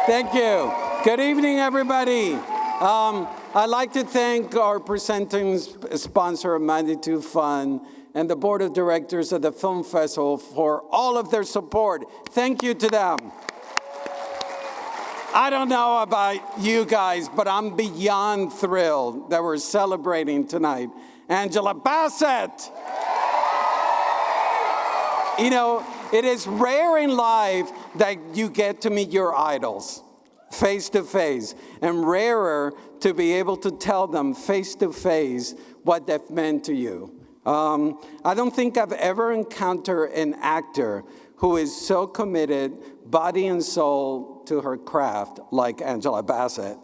Thank you. Good evening, everybody. I'd like to thank our presenting sponsor, Montecito Fund, and the board of directors of the Film Festival for all of their support. Thank you to them. I don't know about you guys, but I'm beyond thrilled that we're celebrating tonight Angela Bassett. You know, it is rare in life that you get to meet your idols face to face, and rarer to be able to tell them face to face what they've meant to you. I don't think I've ever encountered an actor who is so committed, body and soul, to her craft like Angela Bassett.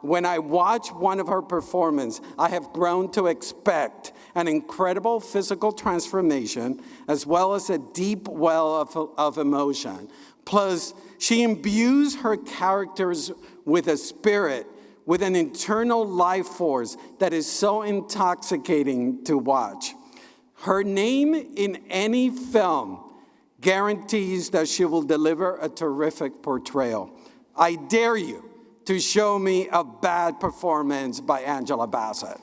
When I watch one of her performances, I have grown to expect an incredible physical transformation as well as a deep well of emotion. Plus, she imbues her characters with a spirit, with an internal life force that is so intoxicating to watch. Her name in any film guarantees that she will deliver a terrific portrayal. I dare you to show me a bad performance by Angela Bassett.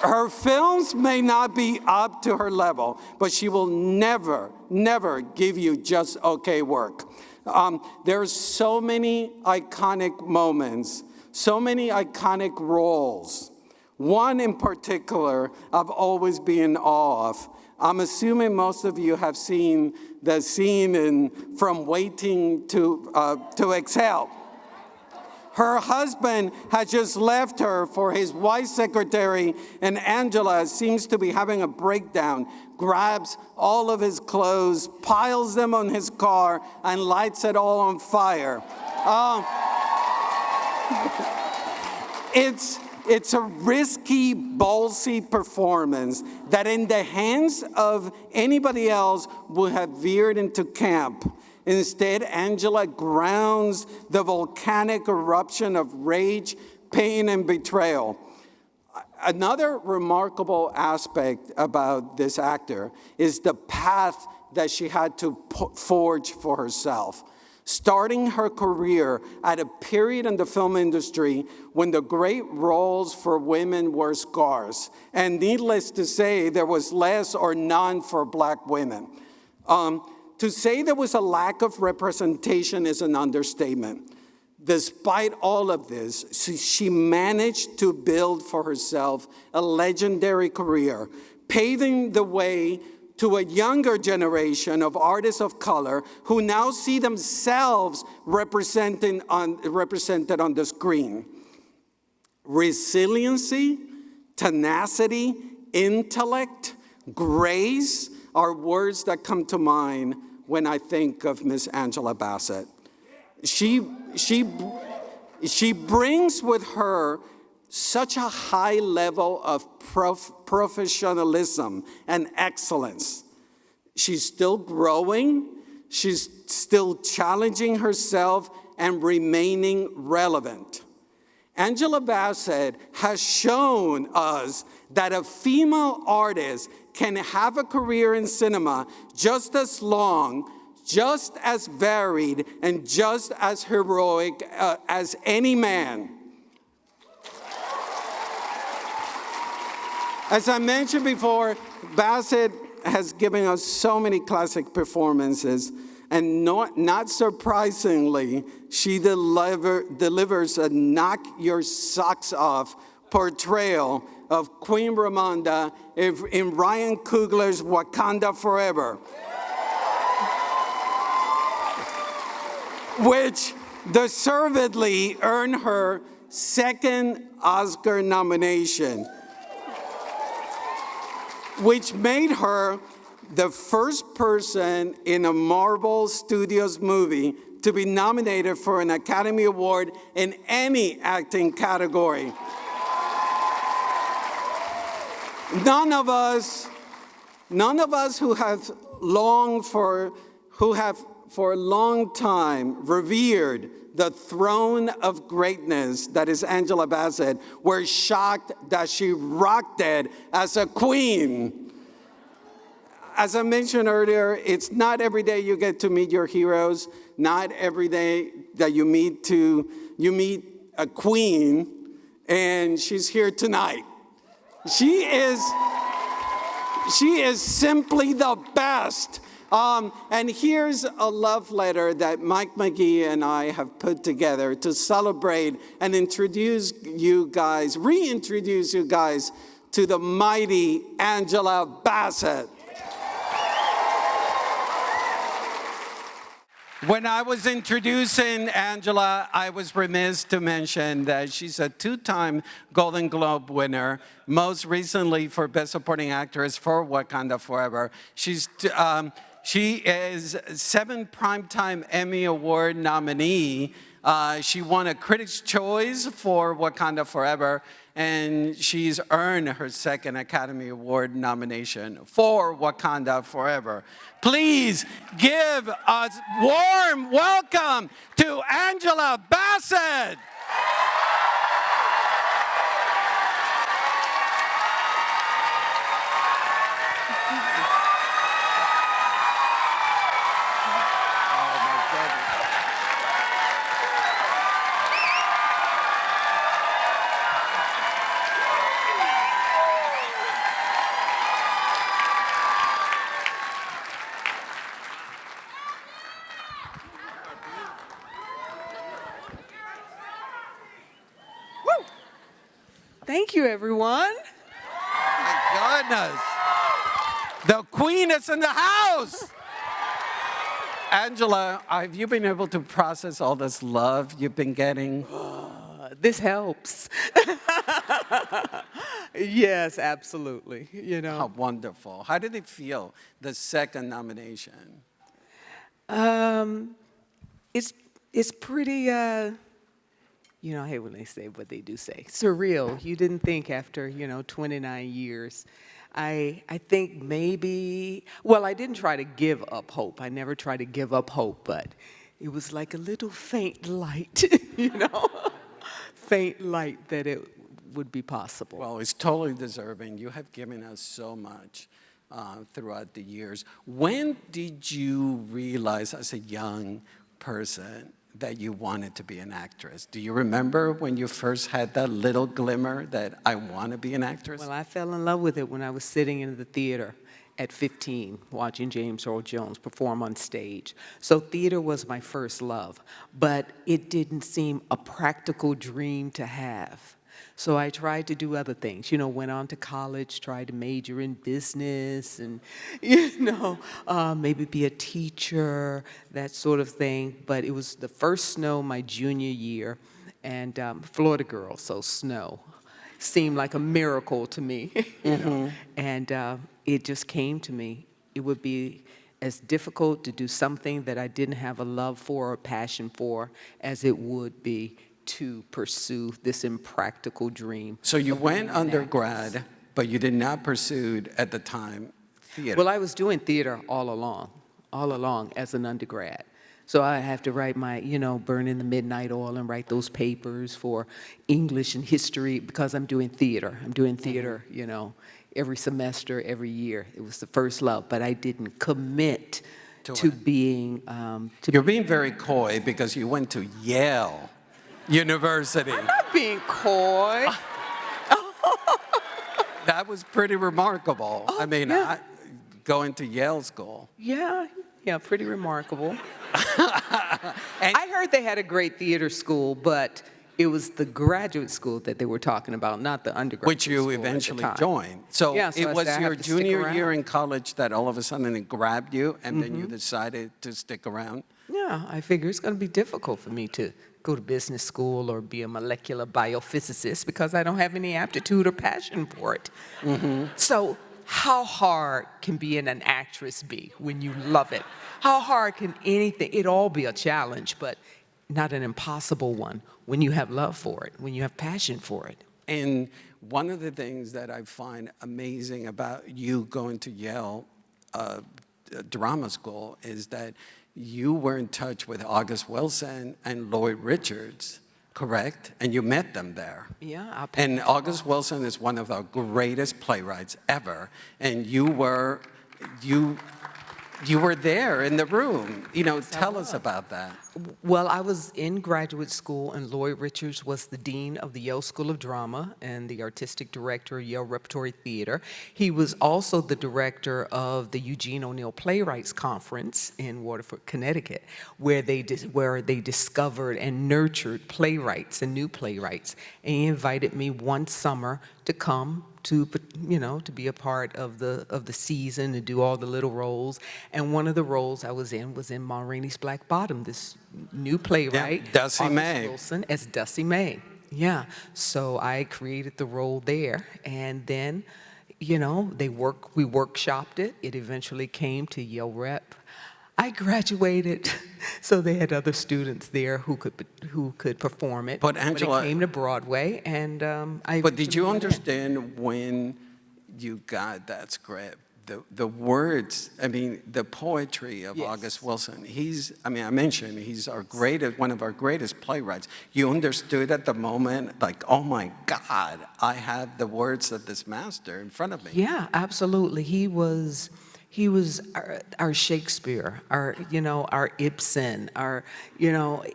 Her films may not be up to her level, but she will never, never give you just okay work. There are so many iconic moments, so many iconic roles. One in particular I've always been in awe of. I'm assuming most of you have seen the scene in From Waiting to Exhale. Her husband had just left her for his wife secretary, and Angela seems to be having a breakdown, grabs all of his clothes, piles them on his car, and lights it all on fire. It's a risky, ballsy performance that in the hands of anybody else would have veered into camp. Instead, Angela grounds the volcanic eruption of rage, pain, and betrayal. Another remarkable aspect about this actor is the path that she had to forge for herself. Starting her career at a period in the film industry when the great roles for women were scarce, and needless to say, there was less or none for Black women. To say there was a lack of representation is an understatement. Despite all of this, she managed to build for herself a legendary career, paving the way to a younger generation of artists of color who now see themselves represented on the screen. Resiliency, tenacity, intellect, grace are words that come to mind when I think of Miss Angela Bassett. She brings with her such a high level of professionalism and excellence. She's still growing, she's still challenging herself and remaining relevant. Angela Bassett has shown us that a female artist can have a career in cinema just as long, just as varied, and just as heroic as any man. As I mentioned before, Bassett has given us so many classic performances, and not surprisingly, she delivers a knock-your-socks-off portrayal of Queen Ramonda in Ryan Coogler's Wakanda Forever, which deservedly earned her second Oscar nomination, which made her the first person in a Marvel Studios movie to be nominated for an Academy Award in any acting category. None of us who have for a long time revered the throne of greatness that is Angela Bassett, were shocked that she rocked it as a queen. As I mentioned earlier, it's not every day you get to meet your heroes, not every day that you meet a queen, and she's here tonight. She is simply the best. And here's a love letter that Mike McGee and I have put together to celebrate and reintroduce you guys to the mighty Angela Bassett. When I was introducing Angela, I was remiss to mention that she's a two-time Golden Globe winner, most recently for Best Supporting Actress for Wakanda Forever. She is 7 Primetime Emmy Award nominee. She won a Critics' Choice for Wakanda Forever, and she's earned her 2nd Academy Award nomination for Wakanda Forever. Please give a warm welcome to Angela Bassett. Thank you, everyone. My goodness. The queen is in the house. Angela, have you been able to process all this love you've been getting? This helps. Yes, absolutely. You know. How wonderful. How did it feel, the 2nd nomination? It's pretty, you know, I hate when they say what they do say. Surreal. You didn't think after, 29 years. I think maybe, well, I didn't try to give up hope. I never tried to give up hope, but it was like a little faint light, faint light that it would be possible. Well, it's totally deserving. You have given us so much throughout the years. When did you realize as a young person that you wanted to be an actress? Do you remember when you first had that little glimmer that I want to be an actress? Well, I fell in love with it when I was sitting in the theater at 15, watching James Earl Jones perform on stage. So theater was my first love, but it didn't seem a practical dream to have. So I tried to do other things, went on to college, tried to major in business and, maybe be a teacher, that sort of thing. But it was the first snow my junior year, and Florida girl, so snow seemed like a miracle to me, and it just came to me. It would be as difficult to do something that I didn't have a love for or passion for as it would be to pursue this impractical dream. So you went undergrad, but you did not pursue at the time theater. Well, I was doing theater all along as an undergrad. So I have to write my, burn in the midnight oil and write those papers for English and history because I'm doing theater. I'm doing theater, every semester, every year. It was the first love, but I didn't commit to being... You're being very coy because you went to Yale University. I'm not being coy. That was pretty remarkable. I mean, yeah. Going to Yale School. Yeah, pretty remarkable. I heard they had a great theater school, but it was the graduate school that they were talking about, not the undergraduate Which you school eventually joined. So it was your junior year in college that all of a sudden it grabbed you, and then you decided to stick around? Yeah, I figure it's going to be difficult for me to go to business school or be a molecular biophysicist because I don't have any aptitude or passion for it. So how hard can being an actress be when you love it? How hard can anything, it all be a challenge, but not an impossible one when you have love for it, when you have passion for it. And one of the things that I find amazing about you going to Yale drama school is that you were in touch with August Wilson and Lloyd Richards, correct? And you met them there. Yeah. And August Wilson is one of our greatest playwrights ever. And you were there in the room. Tell us about that. Well, I was in graduate school, and Lloyd Richards was the dean of the Yale School of Drama and the artistic director of Yale Repertory Theater. He was also the director of the Eugene O'Neill Playwrights Conference in Waterford, Connecticut, where they discovered and nurtured playwrights and new playwrights. And he invited me one summer to come to be a part of the season and do all the little roles. And one of the roles I was in Ma Rainey's Black Bottom, this new playwright, yeah, Dusty May Wilson, as Dusty May. Yeah, so I created the role there, and then, we workshopped it. It eventually came to Yale Rep. I graduated, so they had other students there who could perform it. But Angela, it came to Broadway, and I. But did you understand when you got that script, the words? I mean, the poetry of Yes. August Wilson. I mentioned he's one of our greatest playwrights. You understood at the moment, like, oh my God, I have the words of this master in front of me. Yeah, absolutely. He was our Shakespeare, our Ibsen,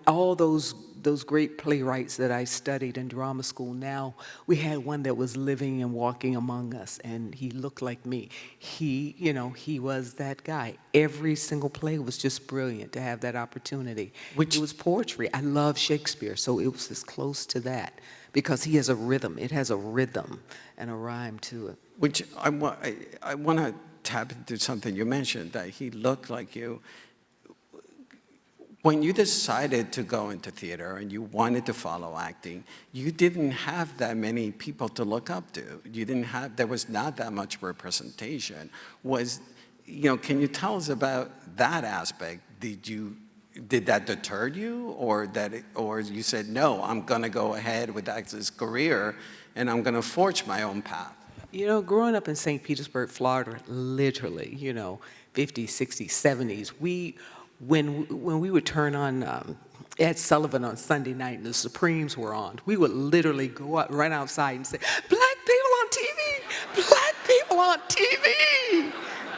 all those great playwrights that I studied in drama school. Now we had one that was living and walking among us, and he looked like me. He was that guy. Every single play was just brilliant to have that opportunity. It was poetry. I love Shakespeare, so it was as close to that because he has a rhythm. It has a rhythm and a rhyme to it. Which I want to tap into something you mentioned, that he looked like you. When you decided to go into theater and you wanted to follow acting, you didn't have that many people to look up to. There was not that much representation. Can you tell us about that aspect? Did that deter you, or you said, no, I'm going to go ahead with this career and I'm going to forge my own path? Growing up in St. Petersburg, Florida, literally, 50s, 60s, 70s, when we would turn on Ed Sullivan on Sunday night and the Supremes were on, we would literally go out, run outside and say, "Black people on TV! Black people on TV!"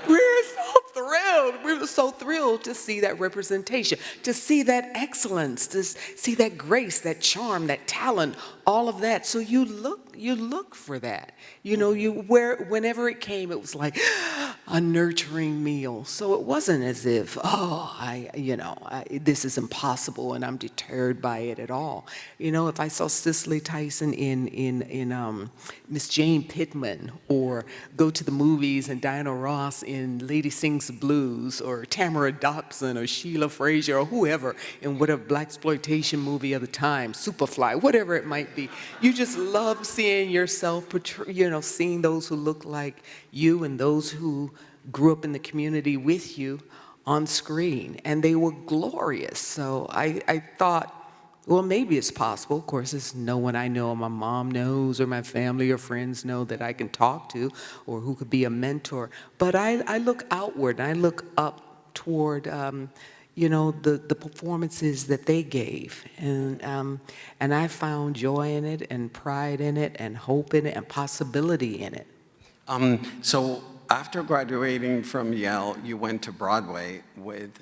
We're so thrilled. We were so thrilled to see that representation, to see that excellence, to see that grace, that charm, that talent, all of that. So you look for that. Whenever it came, it was like a nurturing meal. So it wasn't as if, this is impossible and I'm deterred by it at all. If I saw Cicely Tyson in Miss Jane Pittman, or go to the movies and Diana Ross in Lady Sings the Blues, or Tamara Dobson or Sheila Frazier or whoever in whatever blaxploitation movie of the time, Superfly, whatever it might be, you just love seeing yourself, seeing those who look like you and those who grew up in the community with you on screen, and they were glorious. So I thought, well, maybe it's possible. Of course, it's no one I know, or my mom knows, or my family or friends know that I can talk to, or who could be a mentor. But I look outward, and I look up toward, the performances that they gave, and I found joy in it, and pride in it, and hope in it, and possibility in it. So after graduating from Yale, you went to Broadway with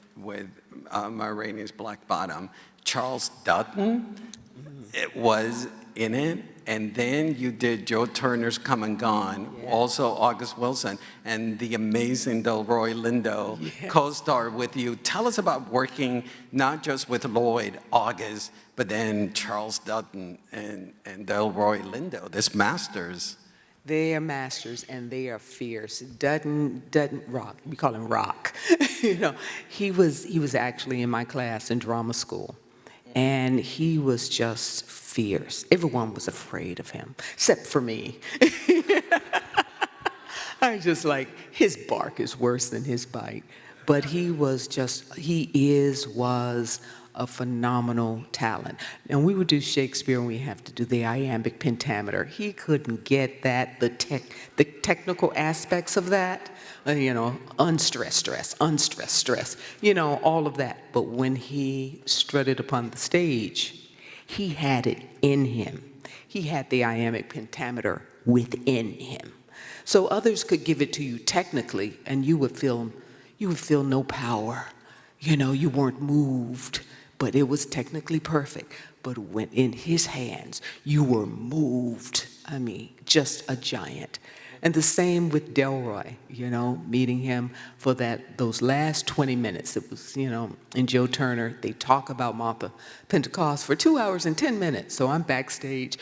Ma Rainey's Black Bottom. Charles Dutton was in it, and then you did Joe Turner's Come and Gone, also August Wilson, and the amazing Delroy Lindo co-star with you. Tell us about working not just with Lloyd, August, but then Charles Dutton and Delroy Lindo, this masters. They are masters, and they are fierce. Dutton Rock, we call him Rock. He was actually in my class in drama school, and he was just fierce. Everyone was afraid of him, except for me. I was just like, his bark is worse than his bite. But he was a phenomenal talent. And we would do Shakespeare, and we have to do the iambic pentameter. He couldn't get that, the technical aspects of that, unstressed stress, unstressed stress, all of that. But when he strutted upon the stage, he had it in him. He had the iambic pentameter within him. So others could give it to you technically, and you would feel no power. You weren't moved, but it was technically perfect. But when in his hands, you were moved. I mean, just a giant. And the same with Delroy, meeting him for those last 20 minutes. It was, in Joe Turner, they talk about Martha Pentecost for 2 hours and 10 minutes. So I'm backstage.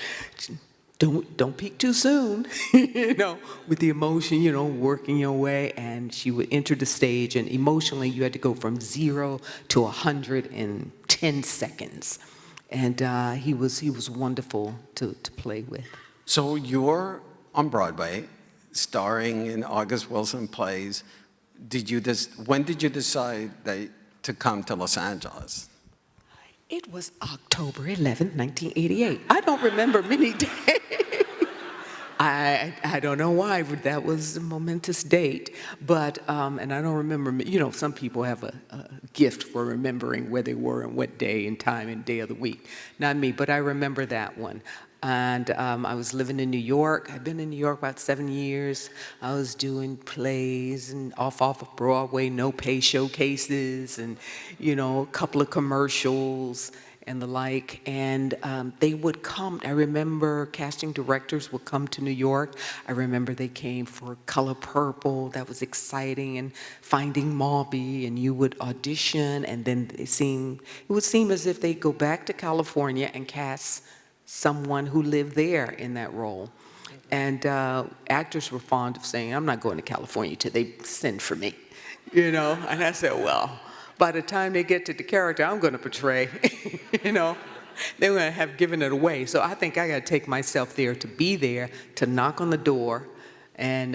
Don't peak too soon, with the emotion, working your way. And she would enter the stage, and emotionally, you had to go from 0 to 100 in 10 seconds. And he was wonderful to play with. So you're on Broadway, starring in August Wilson plays. When did you decide to come to Los Angeles? It was October 11th, 1988. I don't remember many days. I don't know why, but that was a momentous date. But, and I don't remember, some people have a gift for remembering where they were and what day and time and day of the week. Not me, but I remember that one. And I was living in New York. I'd been in New York about 7 years. I was doing plays and off of Broadway, no-pay showcases, and, a couple of commercials and the like. And they would come. I remember casting directors would come to New York. I remember they came for Color Purple. That was exciting. And Finding Maubie. And you would audition. And then it would seem as if they'd go back to California and cast someone who lived there in that role. And actors were fond of saying, I'm not going to California till they send for me, And I said, well, by the time they get to the character I'm going to portray, they're going to have given it away. So I think I got to take myself there, to knock on the door, and,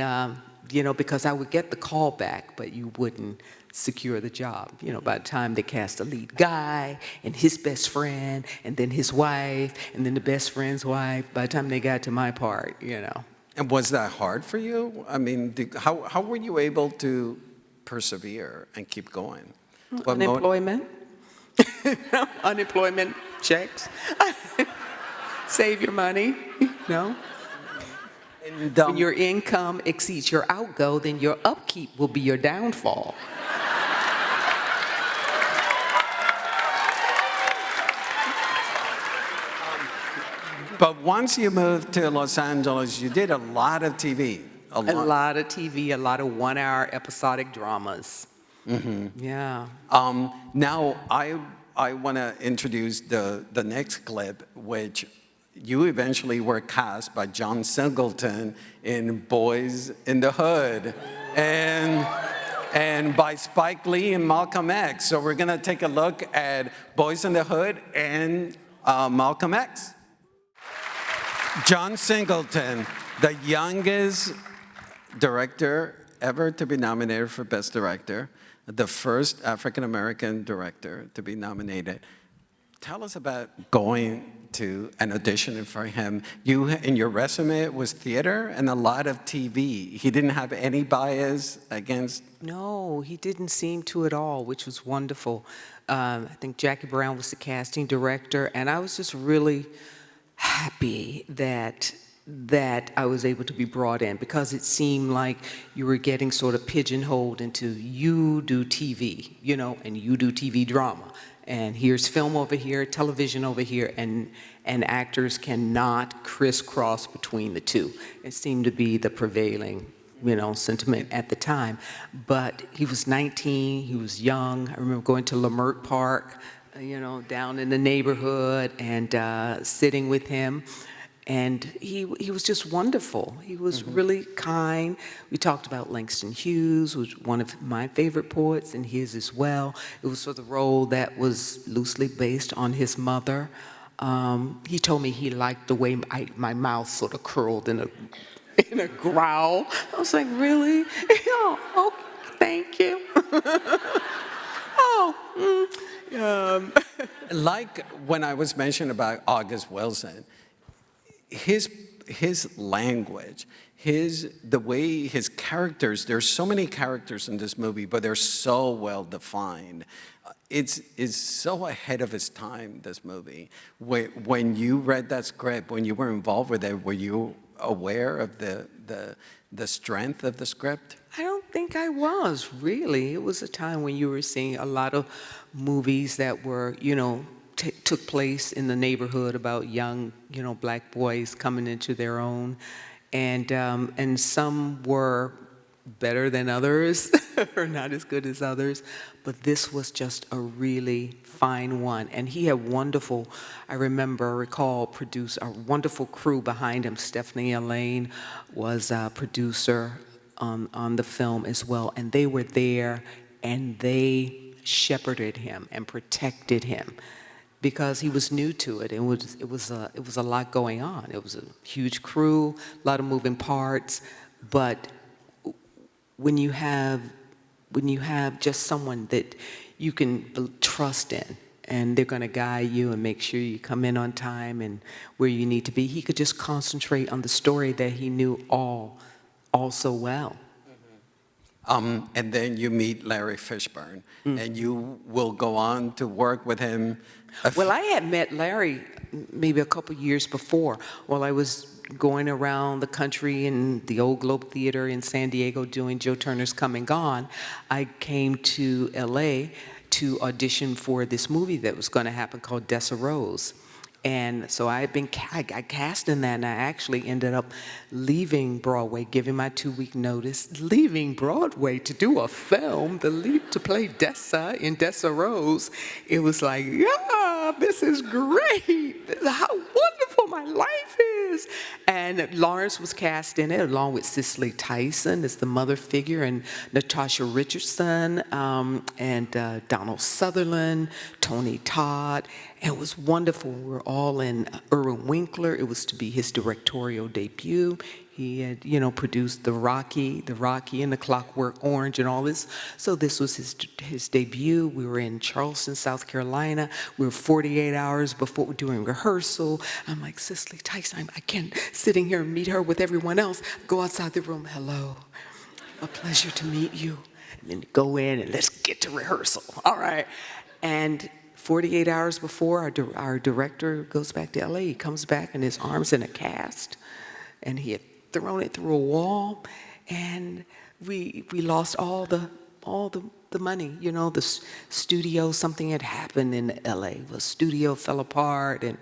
because I would get the call back, but you wouldn't secure the job. By the time they cast the lead guy and his best friend and then his wife and then the best friend's wife, by the time they got to my part, And was that hard for you? I mean, how were you able to persevere and keep going? Unemployment. Unemployment checks. Save your money, And, When your income exceeds your outgo, then your upkeep will be your downfall. But once you moved to Los Angeles, you did a lot of TV. A lot of TV, a lot of 1-hour episodic dramas. Mm-hmm. Yeah. Now, I want to introduce the next clip, which you eventually were cast by John Singleton in Boys in the Hood, and by Spike Lee and Malcolm X. So we're going to take a look at Boys in the Hood and Malcolm X. John Singleton, the youngest director ever to be nominated for Best Director, the first African-American director to be nominated. Tell us about going to an audition for him. You, in your resume, it was theater and a lot of TV. He didn't have any bias against... No, he didn't seem to at all, which was wonderful. I think Jackie Brown was the casting director, and I was just really happy that I was able to be brought in, because it seemed like you were getting sort of pigeonholed into, you do TV, and you do TV drama. And here's film over here, television over here, and actors cannot crisscross between the two. It seemed to be the prevailing, sentiment at the time. But he was 19, he was young. I remember going to Lamert Park, down in the neighborhood, and sitting with him. And he was just wonderful. He was really kind. We talked about Langston Hughes, who's one of my favorite poets, and his as well. It was for the role that was loosely based on his mother. He told me he liked the way my mouth sort of curled in a growl. I was like, really? Oh, thank you. Like when I was mentioning about August Wilson, his language, the way his characters, there's so many characters in this movie, but they're so well defined. It's so ahead of its time, this movie. When you read that script, when you were involved with it, were you aware of the strength of the script? I don't think I was, really. It was a time when you were seeing a lot of movies that were, took place in the neighborhood about young, black boys coming into their own. And some were better than others, or not as good as others. But this was just a really fine one. And he had recall, produce a wonderful crew behind him. Stephanie Elaine was a producer on the film as well, and they were there, and they shepherded him and protected him because he was new to it. It was a lot going on. It was a huge crew, a lot of moving parts, but when you have just someone that you can trust in, and they're going to guide you and make sure you come in on time and where you need to be, he could just concentrate on the story that he knew all so well. And then you meet Larry Fishburne, and you will go on to work with him. Well, I had met Larry maybe a couple years before while I was going around the country in the old Globe Theater in San Diego doing Joe Turner's Come and Gone. I came to LA to audition for this movie that was going to happen called Desirose. And so I got cast in that, and I actually ended up leaving Broadway, giving my 2-week notice, leaving Broadway to do a film, to play Dessa in Desirose. It was like, yeah, this is great. This is how wonderful my life is. And Lawrence was cast in it, along with Cicely Tyson as the mother figure, and Natasha Richardson, and Donald Sutherland, Tony Todd. And it was wonderful. We were all in Irwin Winkler. It was to be his directorial debut. He had, produced The Rocky and The Clockwork Orange and all this. So this was his debut. We were in Charleston, South Carolina. We were 48 hours before doing rehearsal. I'm like, Cicely Tyson, I can't sitting here and meet her with everyone else. Go outside the room. Hello, a pleasure to meet you. And then go in and let's get to rehearsal. All right. And 48 hours before, our director goes back to LA. He comes back and his arm's in a cast, and he had thrown it through a wall, and we lost all the money. The studio, something had happened in LA. The studio fell apart, and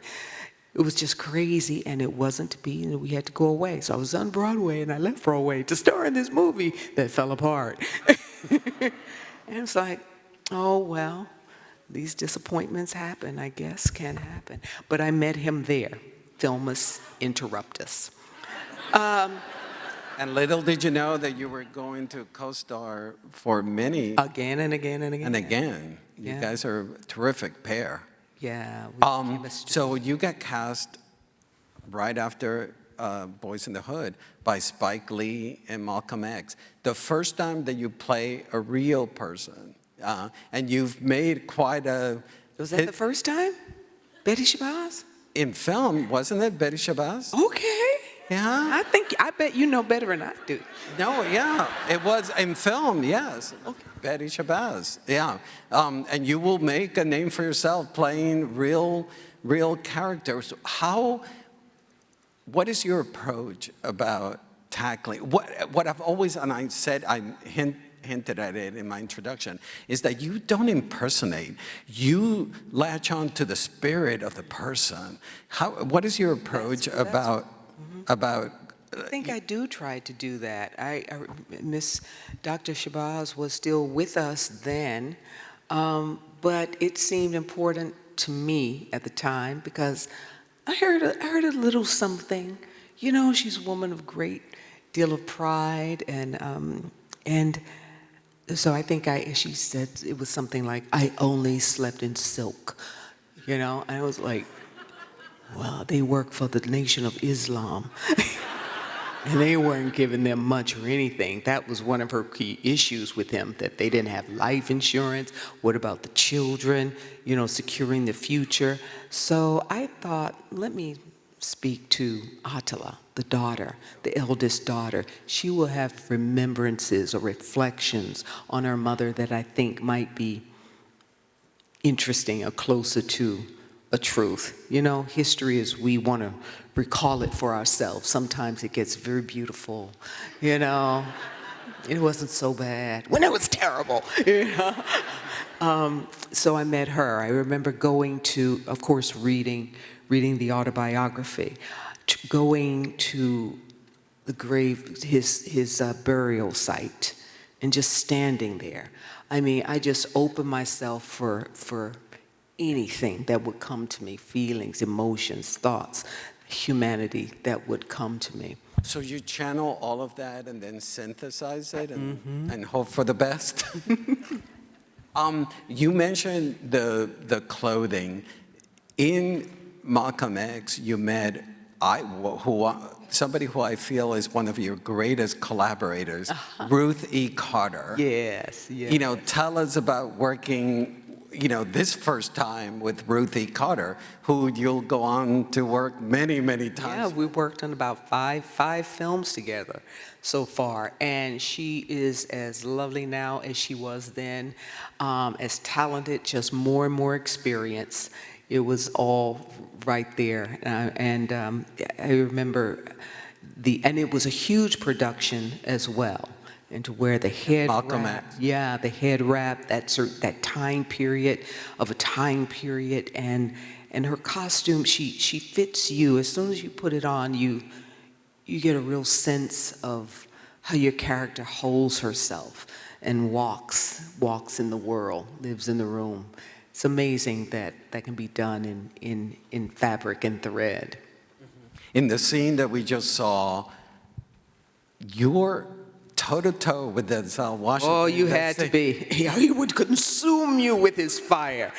it was just crazy, and it wasn't to be, and we had to go away. So I was on Broadway, and I left Broadway to star in this movie that fell apart. And it's like, oh, well, these disappointments happen, I guess, can happen. But I met him there. Film us, interrupt us. And little did you know that you were going to co-star for many. Again and again and again. And again. You guys are a terrific pair. Yeah. So you got cast right after Boys in the Hood by Spike Lee and Malcolm X. The first time that you play a real person. And you've made quite a... Was that the first time? Betty Shabazz? In film, wasn't it Betty Shabazz? Okay. Yeah. I bet you know better than I do. No, yeah. It was in film, yes. Okay. Betty Shabazz, yeah. And you will make a name for yourself playing real characters. What is your approach about tackling... What I've always, and I said, hinted at it in my introduction, is that you don't impersonate. You latch on to the spirit of the person. What is your approach about? I think I do try to do that. Miss Dr. Shabazz was still with us then, but it seemed important to me at the time because I heard a little something. She's a woman of great deal of pride, and so I think she said it was something like, I only slept in silk, and I was like, well, they work for the Nation of Islam. And they weren't giving them much or anything. That was one of her key issues with him, that they didn't have life insurance. What about the children, you know, securing the future? So I thought, let me speak to Attila, the daughter, the eldest daughter. She will have remembrances or reflections on her mother that I think might be interesting or closer to a truth. You know, history is, we want to recall it for ourselves. Sometimes it gets very beautiful, you know. It wasn't so bad when it was terrible, you know. So I met her. I remember going to, of course, reading the autobiography, going to the grave, his burial site, and just standing there. I mean, I just opened myself for anything that would come to me, feelings, emotions, thoughts, humanity that would come to me. So you channel all of that and then synthesize it and hope for the best? You mentioned the clothing. In Malcolm X, you met somebody who I feel is one of your greatest collaborators, Ruth E. Carter. Yes, yes. You know, tell us about working, you know, this first time with Ruth E. Carter, who you'll go on to work many, many times. Yeah, we worked on about five films together so far, and she is as lovely now as she was then, as talented, just more and more experience. It was all right there, and I remember and it was a huge production as well. And to wear the head Malcolm wrap, X. yeah, the head wrap, that time period, and her costume, she fits you. As soon as you put it on, you get a real sense of how your character holds herself and walks in the world, lives in the room. It's amazing that can be done in fabric and thread. In the scene that we just saw, you're toe-to-toe with Denzel Washington. Oh, you had to be. He would consume you with his fire.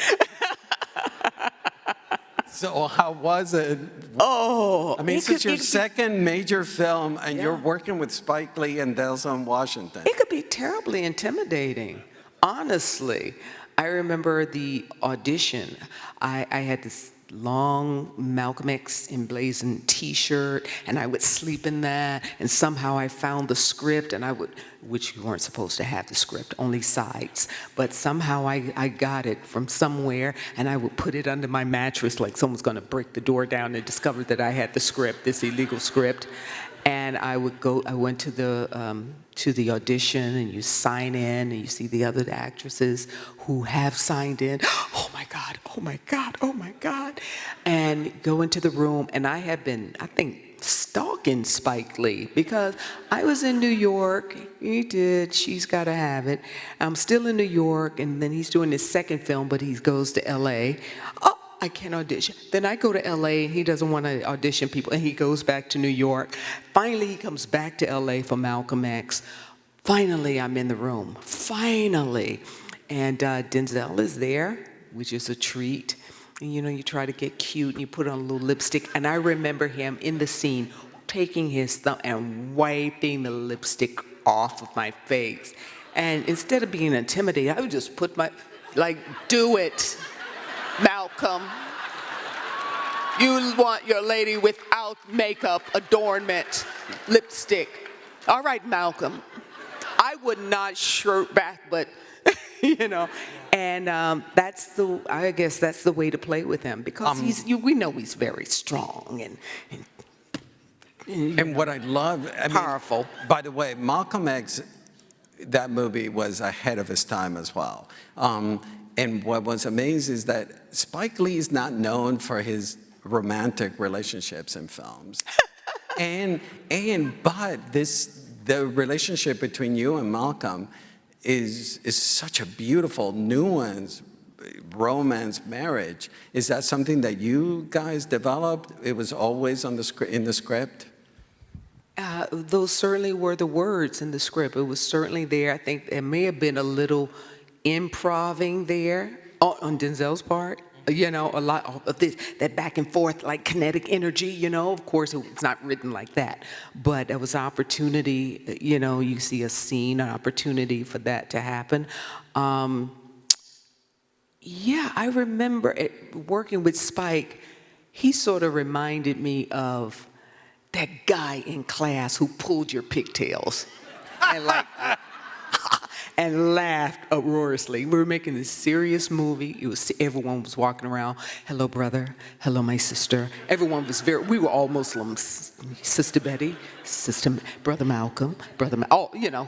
So how was it? Oh, I mean, this is your second major film, and you're working with Spike Lee and Denzel Washington. It could be terribly intimidating, honestly. I remember the audition. I had this long Malcolm X emblazoned T-shirt, and I would sleep in that, and somehow I found the script, and which you weren't supposed to have the script, only sides, but somehow I got it from somewhere, and I would put it under my mattress like someone's gonna break the door down and discover that I had the script, this illegal script. And I went to the audition, and you sign in, and you see the other actresses who have signed in. Oh my God, oh my God, oh my God. And go into the room, and I have been, I think, stalking Spike Lee, because I was in New York. He did She's Gotta Have It. I'm still in New York, and then he's doing his second film, but he goes to LA. Oh, I can't audition. Then I go to LA, and he doesn't want to audition people, and he goes back to New York. Finally, he comes back to LA for Malcolm X. Finally, I'm in the room. Finally. And Denzel is there, which is a treat. And, you know, you try to get cute, and you put on a little lipstick. And I remember him in the scene taking his thumb and wiping the lipstick off of my face. And instead of being intimidated, I would just put do it. Malcolm, you want your lady without makeup, adornment, lipstick. All right, Malcolm. I would not shirt back, but, you know. And I guess that's the way to play with him, because we know he's very strong and what I love, powerful. By the way, Malcolm X, that movie was ahead of his time as well. And what was amazing is that Spike Lee is not known for his romantic relationships in films. But the relationship between you and Malcolm is such a beautiful, nuanced romance marriage. Is that something that you guys developed? It was always in the script? Those certainly were the words in the script. It was certainly there. I think there may have been a little improving there on Denzel's part. a lot of this, that back and forth, like kinetic energy, Of course, it's not written like that, but it was opportunity, you see a scene, an opportunity for that to happen. Yeah, I remember working with Spike. He sort of reminded me of that guy in class who pulled your pigtails and like and laughed uproariously. We were making this serious movie. Everyone was walking around. Hello, brother. Hello, my sister. Everyone was we were all Muslims. Sister Betty, Brother Malcolm,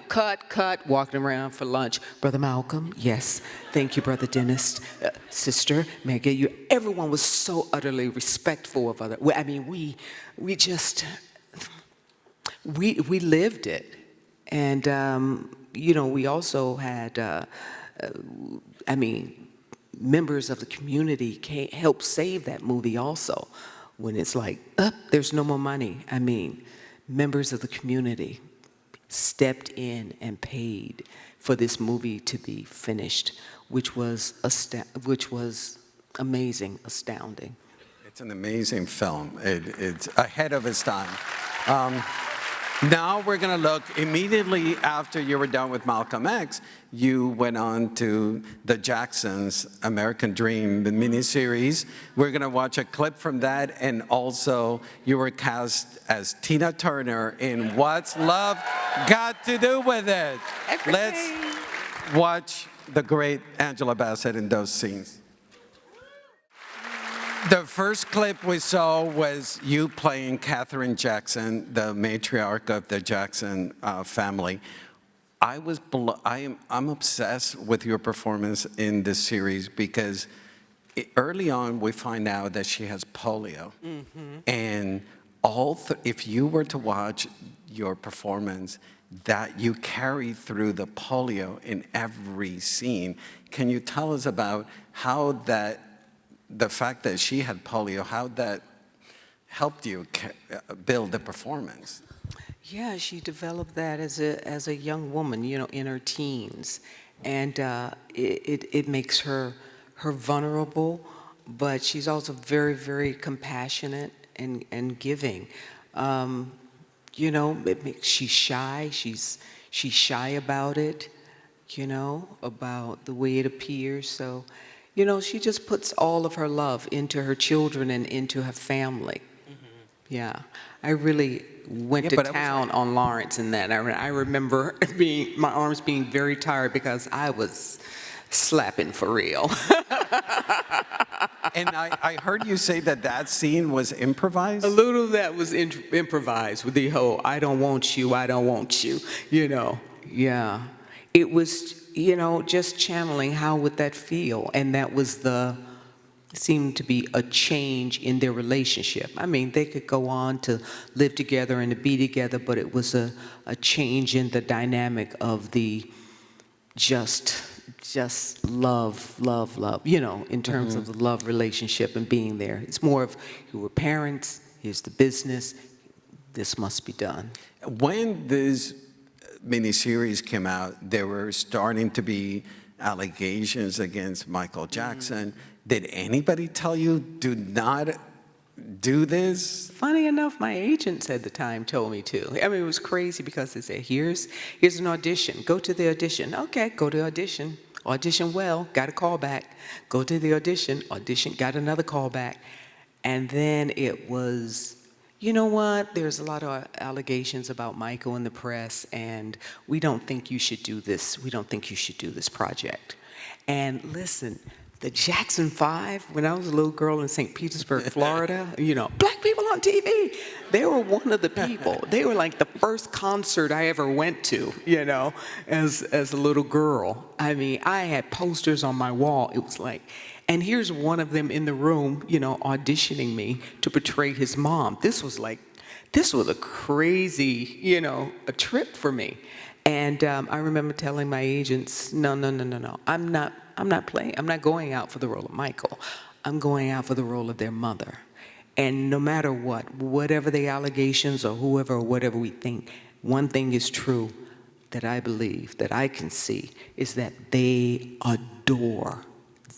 cut, walking around for lunch. Brother Malcolm, yes. Thank you, Brother Dennis. Sister, may I get you? Everyone was so utterly respectful of other. I mean, we lived it. And, we also had, members of the community help save that movie also. When it's like, there's no more money. Members of the community stepped in and paid for this movie to be finished, which was amazing, astounding. It's an amazing film. It's ahead of its time. Now we're going to look immediately after you were done with Malcolm X. You went on to the Jacksons' American Dream, the miniseries. We're going to watch a clip from that, and also you were cast as Tina Turner in What's Love Got to Do with It? Everything. Let's watch the great Angela Bassett in those scenes. The first clip we saw was you playing Katherine Jackson, the matriarch of the Jackson family. I'm obsessed with your performance in this series because early on we find out that she has polio. Mm-hmm. And if you were to watch your performance, that you carry through the polio in every scene. Can you tell us about how the fact that she had polio, how that helped you build the performance? Yeah, she developed that as a young woman, in her teens, and it makes her vulnerable, but she's also very, very compassionate and giving. She's shy. She's shy about it, about the way it appears. So. She just puts all of her love into her children and into her family. Mm-hmm. Yeah. I really went to town on Lawrence in that. I remember my arms being very tired because I was slapping for real. And I heard you say that scene was improvised? A little of that was improvised with the whole, I don't want you, Yeah. It was, just channeling how would that feel. And that was seemed to be a change in their relationship. They could go on to live together and to be together, but it was a change in the dynamic of the just love, in terms of the love relationship and being there. It's more of, you were parents, here's the business, this must be done. When this miniseries came out, there were starting to be allegations against Michael Jackson. Did anybody tell you, do not do this? Funny enough, my agents at the time told me to. It was crazy because they said, here's an audition. Go to the audition. Okay, go to the audition. Audition well, got a call back. Go to the audition, got another call back. And then it was, there's a lot of allegations about Michael in the press, and we don't think you should do this. We don't think you should do this project. And listen, the Jackson 5, when I was a little girl in St. Petersburg, Florida, black people on TV, they were one of the people. They were like the first concert I ever went to, as a little girl. I had posters on my wall. It was like, and here's one of them in the room, auditioning me to portray his mom. This was a crazy, a trip for me. And I remember telling my agents, no, I'm not playing. I'm not going out for the role of Michael. I'm going out for the role of their mother. And no matter whatever the allegations or whoever or whatever we think, one thing is true that I believe, that I can see, is that they adore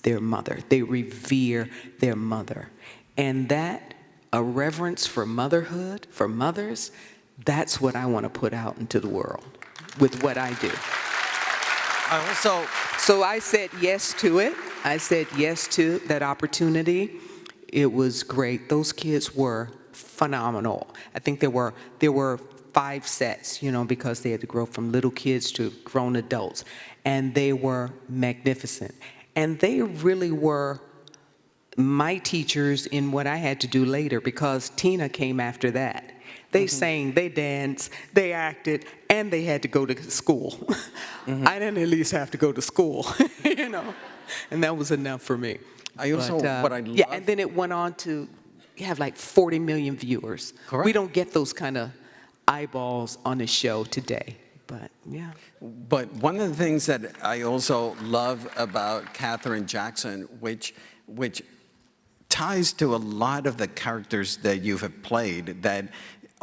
their mother. They revere their mother. And that, a reverence for motherhood, for mothers, that's what I want to put out into the world with what I do. So I said yes to it. I said yes to that opportunity. It was great. Those kids were phenomenal. I think there were 5 sets, because they had to grow from little kids to grown adults. And they were magnificent. And they really were my teachers in what I had to do later, because Tina came after that. They sang, they danced, they acted, and they had to go to school. I didn't at least have to go to school, and that was enough for me. Yeah, and then it went on to have like 40 million viewers. Correct. We don't get those kind of eyeballs on a show today, but yeah. But one of the things that I also love about Katherine Jackson, which ties to a lot of the characters that you have played, that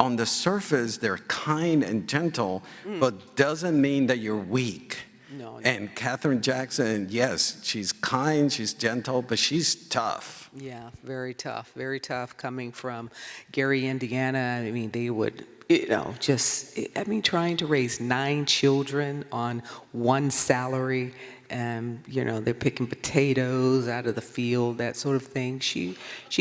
on the surface they're kind and gentle, but doesn't mean that you're weak. No. And Katherine Jackson, yes, she's kind, she's gentle, but she's tough. Yeah, very tough coming from Gary, Indiana. I mean, they would, trying to raise 9 children on one salary, and, they're picking potatoes out of the field, that sort of thing. She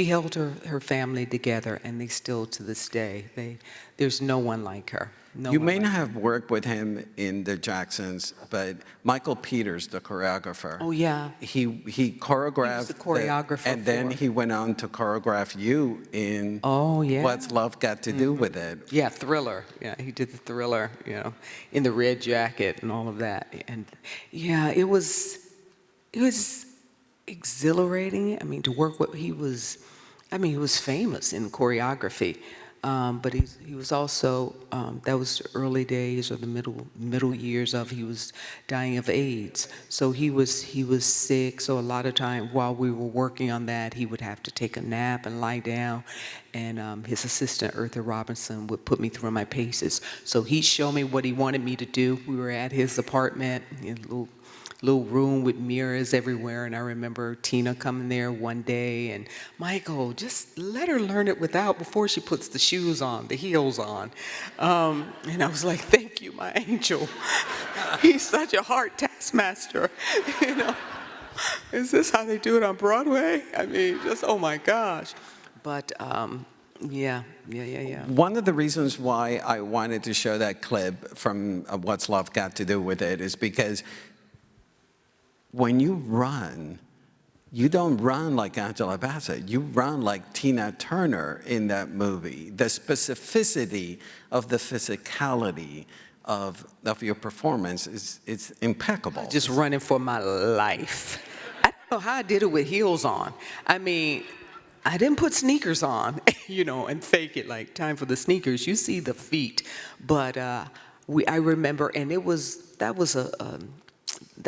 held her family together, and they still, to this day, there's no one like her. You may not have worked with him in the Jacksons, but Michael Peters, the choreographer. Oh, yeah. He choreographed. He was the choreographer. And then he went on to choreograph you in What's Love Got to Do with It? Yeah, Thriller. Yeah, he did the Thriller, in the red jacket and all of that. And yeah, it was exhilarating. I mean, to work with, he was famous in choreography. But he was also, that was the early days or the middle years of, he was dying of AIDS. So he was sick, so a lot of time while we were working on that, he would have to take a nap and lie down. And his assistant, Eartha Robinson, would put me through my paces. So he'd show me what he wanted me to do. We were at his apartment, in a little room with mirrors everywhere, and I remember Tina coming there one day, and Michael, just let her learn it before she puts the shoes on, the heels on. And I was like, thank you, my angel. He's such a hard taskmaster, Is this how they do it on Broadway? I mean, just, oh my gosh. But yeah. One of the reasons why I wanted to show that clip from What's Love Got to Do with It is because when you run, you don't run like Angela Bassett. You run like Tina Turner in that movie. The specificity of the physicality of your performance is impeccable. Just running for my life. I don't know how I did it with heels on. I mean, I didn't put sneakers on, and fake it like time for the sneakers. You see the feet, but I remember, and that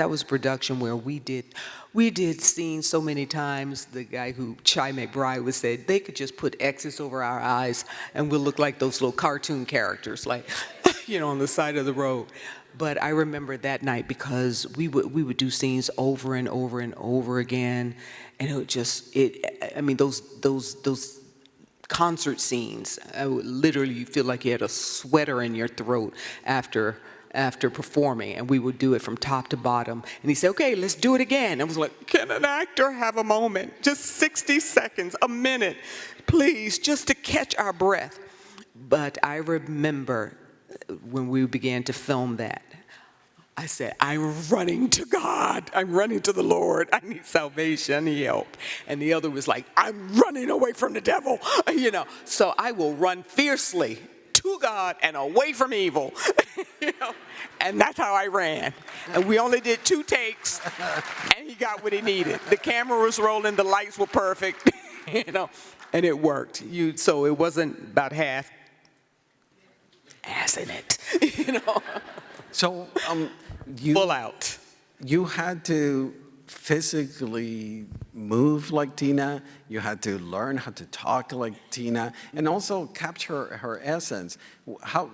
was production where we did scenes so many times. The guy Chi McBride would say, they could just put X's over our eyes and we'll look like those little cartoon characters, like, on the side of the road. But I remember that night because we would do scenes over and over and over again, and it would just, those concert scenes, I would literally feel like you had a sweater in your throat after performing, and we would do it from top to bottom. And he said, okay, let's do it again. I was like, can an actor have a moment? Just 60 seconds, a minute, please, just to catch our breath. But I remember when we began to film that, I said, I'm running to God. I'm running to the Lord. I need salvation. I need help. And the other was like, I'm running away from the devil. So I will run fiercely to God and away from evil. And that's how I ran. And we only did 2 takes, and he got what he needed. The camera was rolling, the lights were perfect, and it worked. So it wasn't about half ass in it, So full out. You had to physically move like Tina. You had to learn how to talk like Tina, and also capture her essence.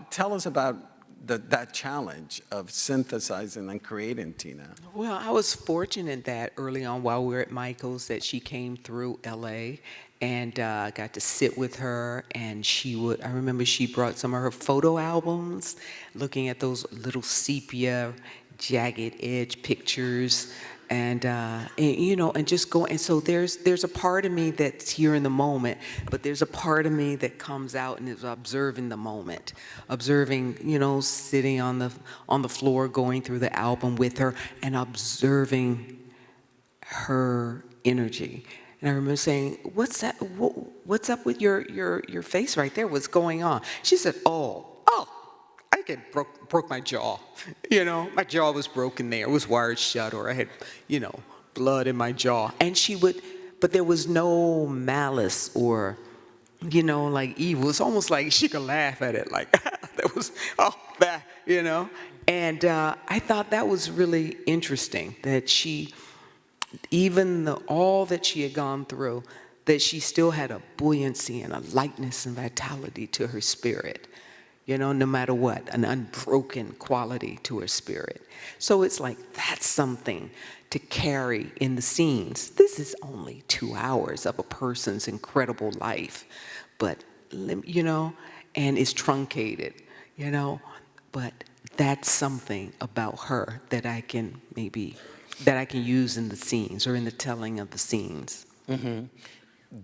Tell us about that challenge of synthesizing and creating Tina? Well, I was fortunate that early on while we were at Michael's that she came through LA and I got to sit with her and I remember she brought some of her photo albums, looking at those little sepia, jagged edge pictures and just go. And so there's a part of me that's here in the moment, but there's a part of me that comes out and is observing the moment, observing, sitting on the floor, going through the album with her and observing her energy. And I remember saying, "What's that? What's up with your face right there? What's going on?" She said, "Oh, I broke my jaw. My jaw was broken there. It was wired shut, or I had, blood in my jaw." And but there was no malice or, like evil. It's almost like she could laugh at it, like that was that, And I thought that was really interesting that she, even all that she had gone through, that she still had a buoyancy and a lightness and vitality to her spirit. No matter what, an unbroken quality to her spirit. So it's like, that's something to carry in the scenes. This is only 2 hours of a person's incredible life, but, and it's truncated, but that's something about her that I can use in the scenes or in the telling of the scenes. Mm-hmm.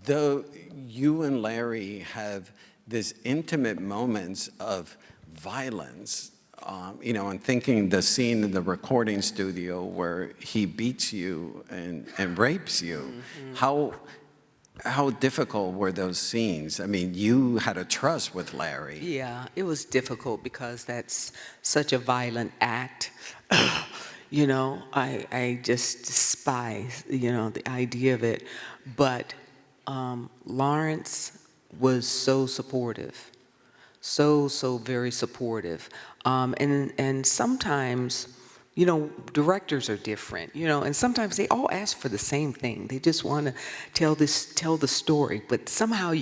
Though you and Larry have this intimate moments of violence, and thinking the scene in the recording studio where he beats you and rapes you. Mm-hmm. How difficult were those scenes? I mean, you had a trust with Larry. Yeah, it was difficult because that's such a violent act. I just despise, the idea of it. But Lawrence was so supportive, so very supportive, and sometimes, directors are different, and sometimes they all ask for the same thing. They just want to tell the story, but somehow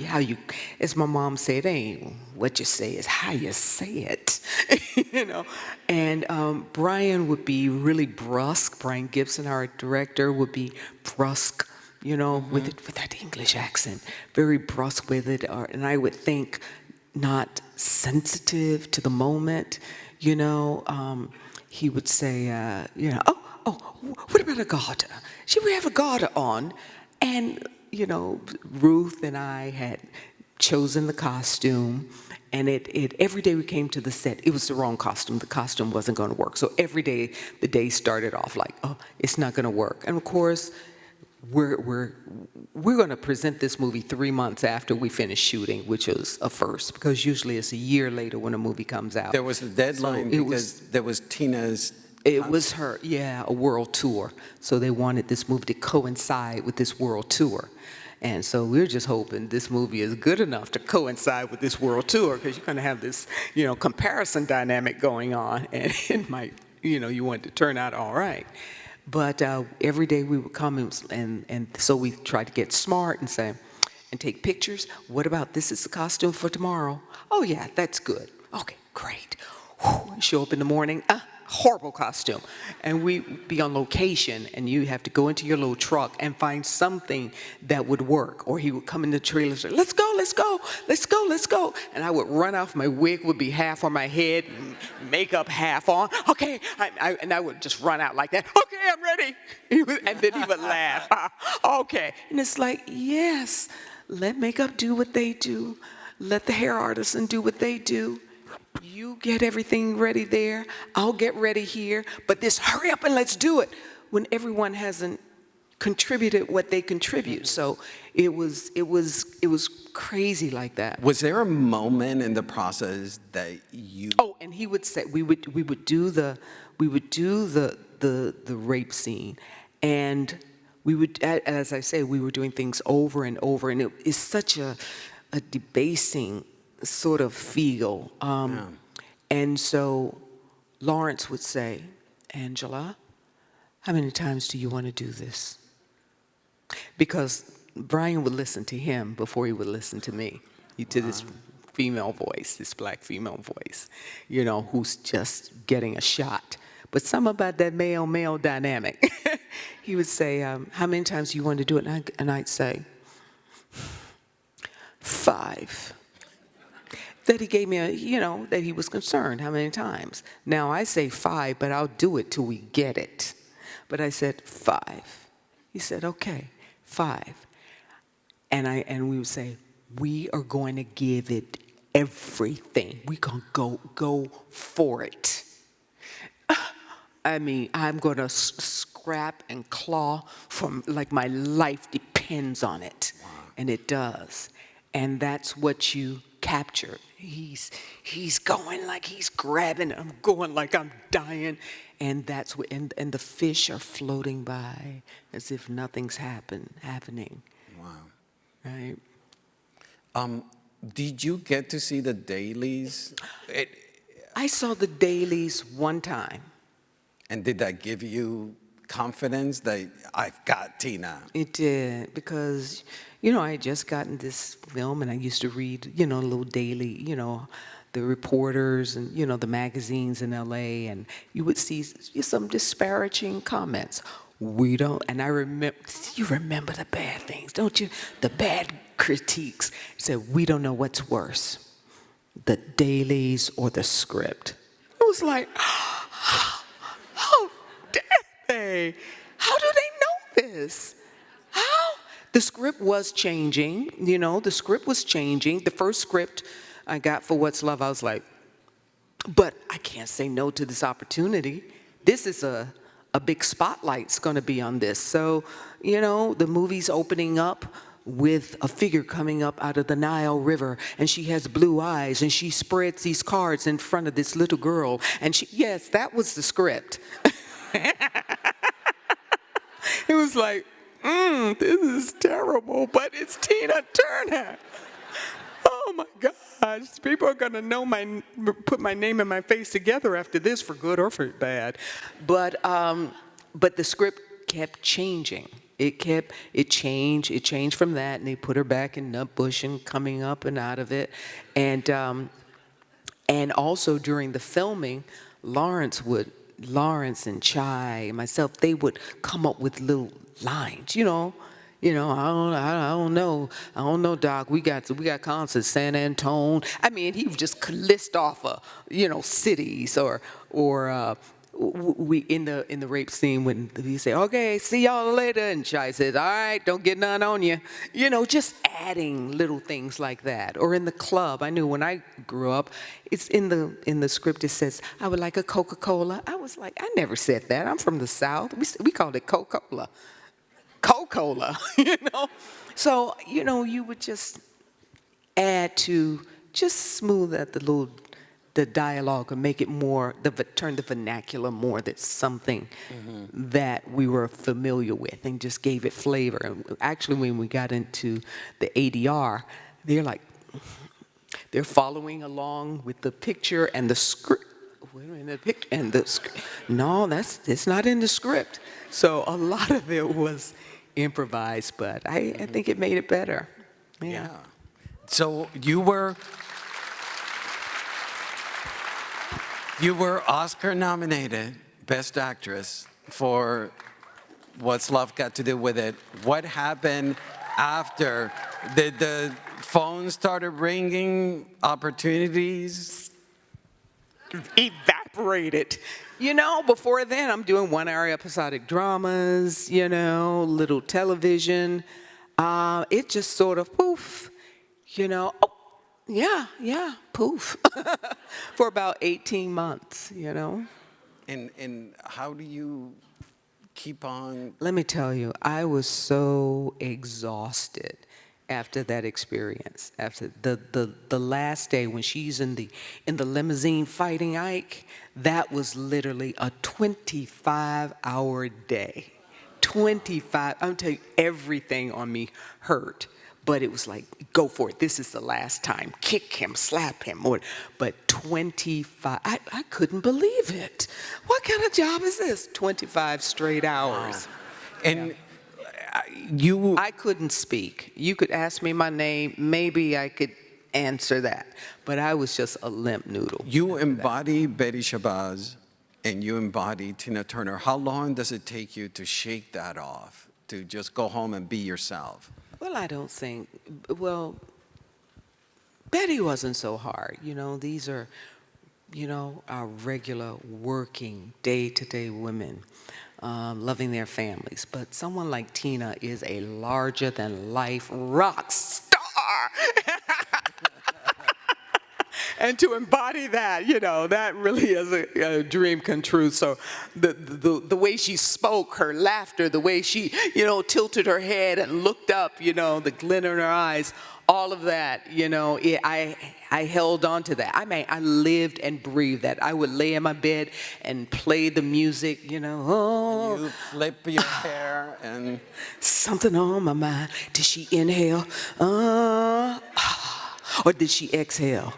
as my mom said, it ain't what you say, it's how you say it, And Brian would be really brusque. Brian Gibson, our director, would be brusque. Mm-hmm. with that English accent, very brusque with it, and I would think not sensitive to the moment. He would say, what about a garter? Should we have a garter on? And Ruth and I had chosen the costume. And every day we came to the set, it was the wrong costume. The costume wasn't going to work. So every day, the day started off like, it's not going to work. And of course, we're going to present this movie 3 months after we finish shooting, which was a first, because usually it's a year later when a movie comes out. There was a deadline there was Tina's... It was her, a world tour. So they wanted this movie to coincide with this world tour. And so we're just hoping this movie is good enough to coincide with this world tour, because you're going to have this, comparison dynamic going on, and it might, you want it to turn out all right. But every day we would come and so we tried to get smart and say, and take pictures. What about this is the costume for tomorrow? Oh yeah, that's good. Okay, great. Show up in the morning, horrible costume. And we'd be on location and you have to go into your little truck and find something that would work. Or he would come in the trailer and say, let's go, let's go, let's go, let's go. And I would run off, my wig would be half on my head, makeup half on. Okay, and I would just run out like that. Okay, I'm ready. And then he would laugh. Okay. And it's like, yes, let makeup do what they do. Let the hair artisan do what they do. You get everything ready there, I'll get ready here, but this hurry up and let's do it when everyone hasn't contributed what they contribute. So it was crazy like that. Was there a moment in the process that you... Oh, and he would say we would do the rape scene, and we would, as I say, we were doing things over and over, and it is such a debasing sort of feel. And so Lawrence would say, Angela, how many times do you want to do this? Because Brian would listen to him before he would listen to me. To this female voice, this black female voice, who's just getting a shot. But something about that male-male dynamic. He would say, how many times do you want to do it? And I'd say, 5. That he gave me that he was concerned how many times. Now I say 5, but I'll do it till we get it. But I said 5. He said, okay, 5. And we would say, we are going to give it everything. We're going to go for it. I mean, I'm going to scrap and claw from, like my life depends on it. Wow. And it does. And that's what you capture. He's going like he's grabbing, I'm going like I'm dying. And that's what, and the fish are floating by as if nothing's happening. Wow. Right? Did you get to see the dailies? I saw the dailies one time. And did that give you confidence that I've got Tina? It did, because, I had just gotten this film, and I used to read, a little daily, the reporters and, the magazines in LA, and you would see some disparaging comments. We don't, and you remember the bad things, don't you? The bad critiques. Said, we don't know what's worse, the dailies or the script. I was like, how dare they? How do they know this? How? The script was changing, the script was changing. The first script I got for What's Love, I was like, but I can't say no to this opportunity. This is a big spotlight's gonna be on this. So, the movie's opening up with a figure coming up out of the Nile River, and she has blue eyes, and she spreads these cards in front of this little girl, and yes, that was the script. It was like, this is terrible, but it's Tina Turner. Oh my gosh, people are gonna put my name and my face together after this, for good or for bad. But the script kept changing. It changed from that, and they put her back in Nutbush and coming up and out of it. And also during the filming, Lawrence and Chai and myself, they would come up with little lines, I don't know, Doc. We got concerts, San Antone. I mean, he would just list off, cities or we in the rape scene when he say, okay, see y'all later, and Chai says, all right, don't get none on you. Just adding little things like that. Or in the club, I knew when I grew up, it's in the script, it says, I would like a Coca-Cola. I was like, I never said that. I'm from the South. We called it Coca-Cola. Coca-Cola, So, you would just add to, just smooth out the dialogue and make it more, turn the vernacular more, that's something that we were familiar with, and just gave it flavor. And actually, when we got into the ADR, they're following along with the picture and the script. No, it's not in the script. So a lot of it was improvised, but I think it made it better. Yeah. So you were Oscar nominated, Best Actress, for What's Love Got to Do with It. What happened after? Did the phone started ringing, opportunities? Evaporated. Before then, I'm doing 1-hour episodic dramas, little television. It just sort of poof, poof, for about 18 months, And how do you keep on? Let me tell you, I was so exhausted after that experience. After the last day when she's in the limousine fighting Ike, that was literally a 25-hour day. 25. I'm telling you, everything on me hurt. But it was like, go for it. This is the last time. Kick him, slap him. But 25, I couldn't believe it. What kind of job is this? 25 straight hours. Wow. And I couldn't speak. You could ask me my name. Maybe I could answer that. But I was just a limp noodle. You embody Betty Shabazz and you embody Tina Turner. How long does it take you to shake that off, to just go home and be yourself? Well, I don't think, well, Betty wasn't so hard. You know, these are, you know, our regular working day-to-day women, loving their families. But someone like Tina is a larger-than-life rock star. And to embody that, you know, that really is a dream come true. So the way she spoke, her laughter, the way she, you know, tilted her head and looked up, you know, the glitter in her eyes, all of that, you know, I held on to that. I mean, I lived and breathed that. I would lay in my bed and play the music, you know. Oh, you flip your hair and... Something on my mind. Did she inhale? Or did she exhale?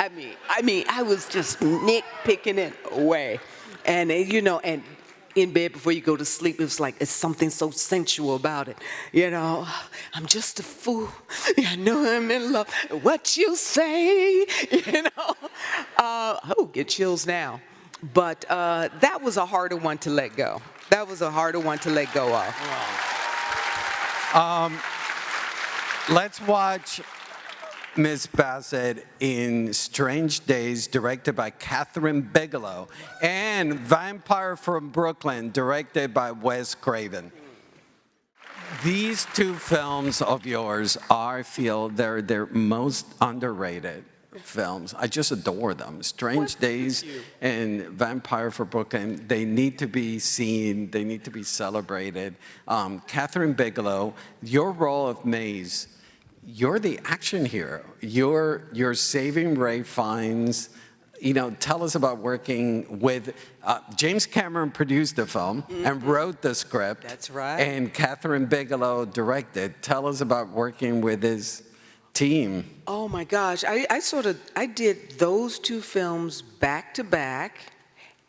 I mean, I was just nitpicking it away. And, you know, and in bed before you go to sleep, it was like, it's something so sensual about it. You know, I'm just a fool. I know I'm in love. What you say, you know. Oh, get chills now. But that was a harder one to let go. That was a harder one to let go of. Let's watch Miss Bassett in Strange Days, directed by Catherine Bigelow, and Vampire from Brooklyn, directed by Wes Craven. These two films of yours I feel they're most underrated films. I just adore them. Strange Days and Vampire from Brooklyn, they need to be seen, they need to be celebrated. Catherine Bigelow, your role of Maze, you're the action hero. You're saving Ray Fiennes. You know, tell us about working with, James Cameron produced the film and wrote the script. That's right. And Catherine Bigelow directed. Tell us about working with his team. Oh my gosh, I did those two films back to back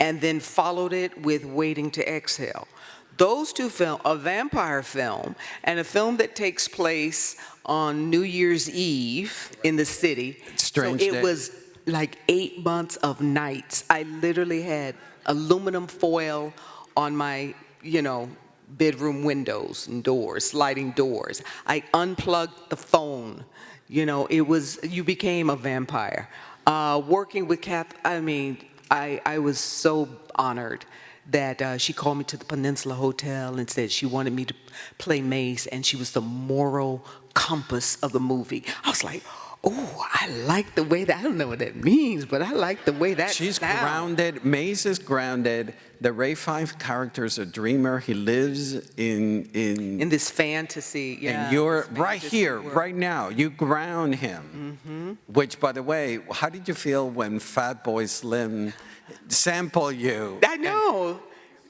and then followed it with Waiting to Exhale. Those two films, a vampire film and a film that takes place on New Year's Eve in the city. Strange So it Day. was like 8 months of nights. I literally had aluminum foil on my, you know, bedroom windows and doors, sliding doors. I unplugged the phone. You know, it was, you became a vampire. Working with Kath, I mean, I was so honored that she called me to the Peninsula Hotel and said she wanted me to play Mace, and she was the moral compass of the movie. I was like, oh, I like the way that, I don't know what that means, but I like the way that She's sounds. grounded. Maze is grounded. The Ray Fiennes character is a dreamer. He lives in this fantasy, yeah. and you're this right fantasy here, world. right now. You ground him. Which, by the way, how did you feel when Fatboy Slim sampled you? I know,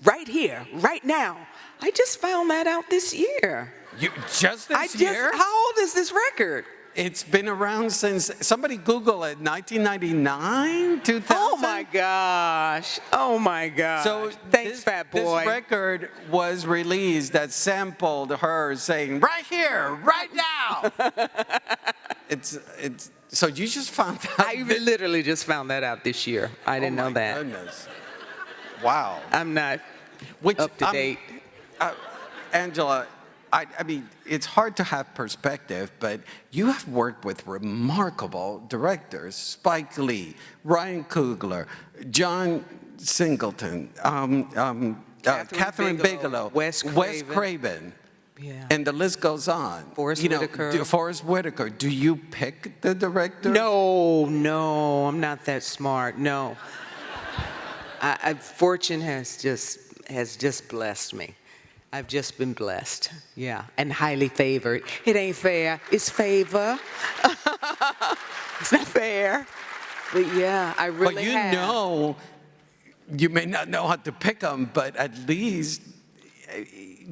right here, right now. I just found that out this year. You just this year? How old is this record? It's been around since, somebody Google it, 1999, 2000? Oh my gosh, oh my gosh. So thanks, Fat Boy. This record was released that sampled her saying, right here, right now. it's, so you just found out. I literally just found that out this year. I didn't know that. Oh my goodness. Wow. I'm not up to date. Angela, I mean, it's hard to have perspective, but you have worked with remarkable directors: Spike Lee, Ryan Coogler, John Singleton, Catherine Bigelow, Wes Craven. Yeah. And the list goes on. Forrest Whitaker. Forrest Whitaker. Do you pick the director? No, I'm not that smart. No. Fortune has just blessed me. I've just been blessed, yeah, and highly favored. It ain't fair, it's favor. It's not fair, but yeah, I really But you have. know, you may not know how to pick them, but at least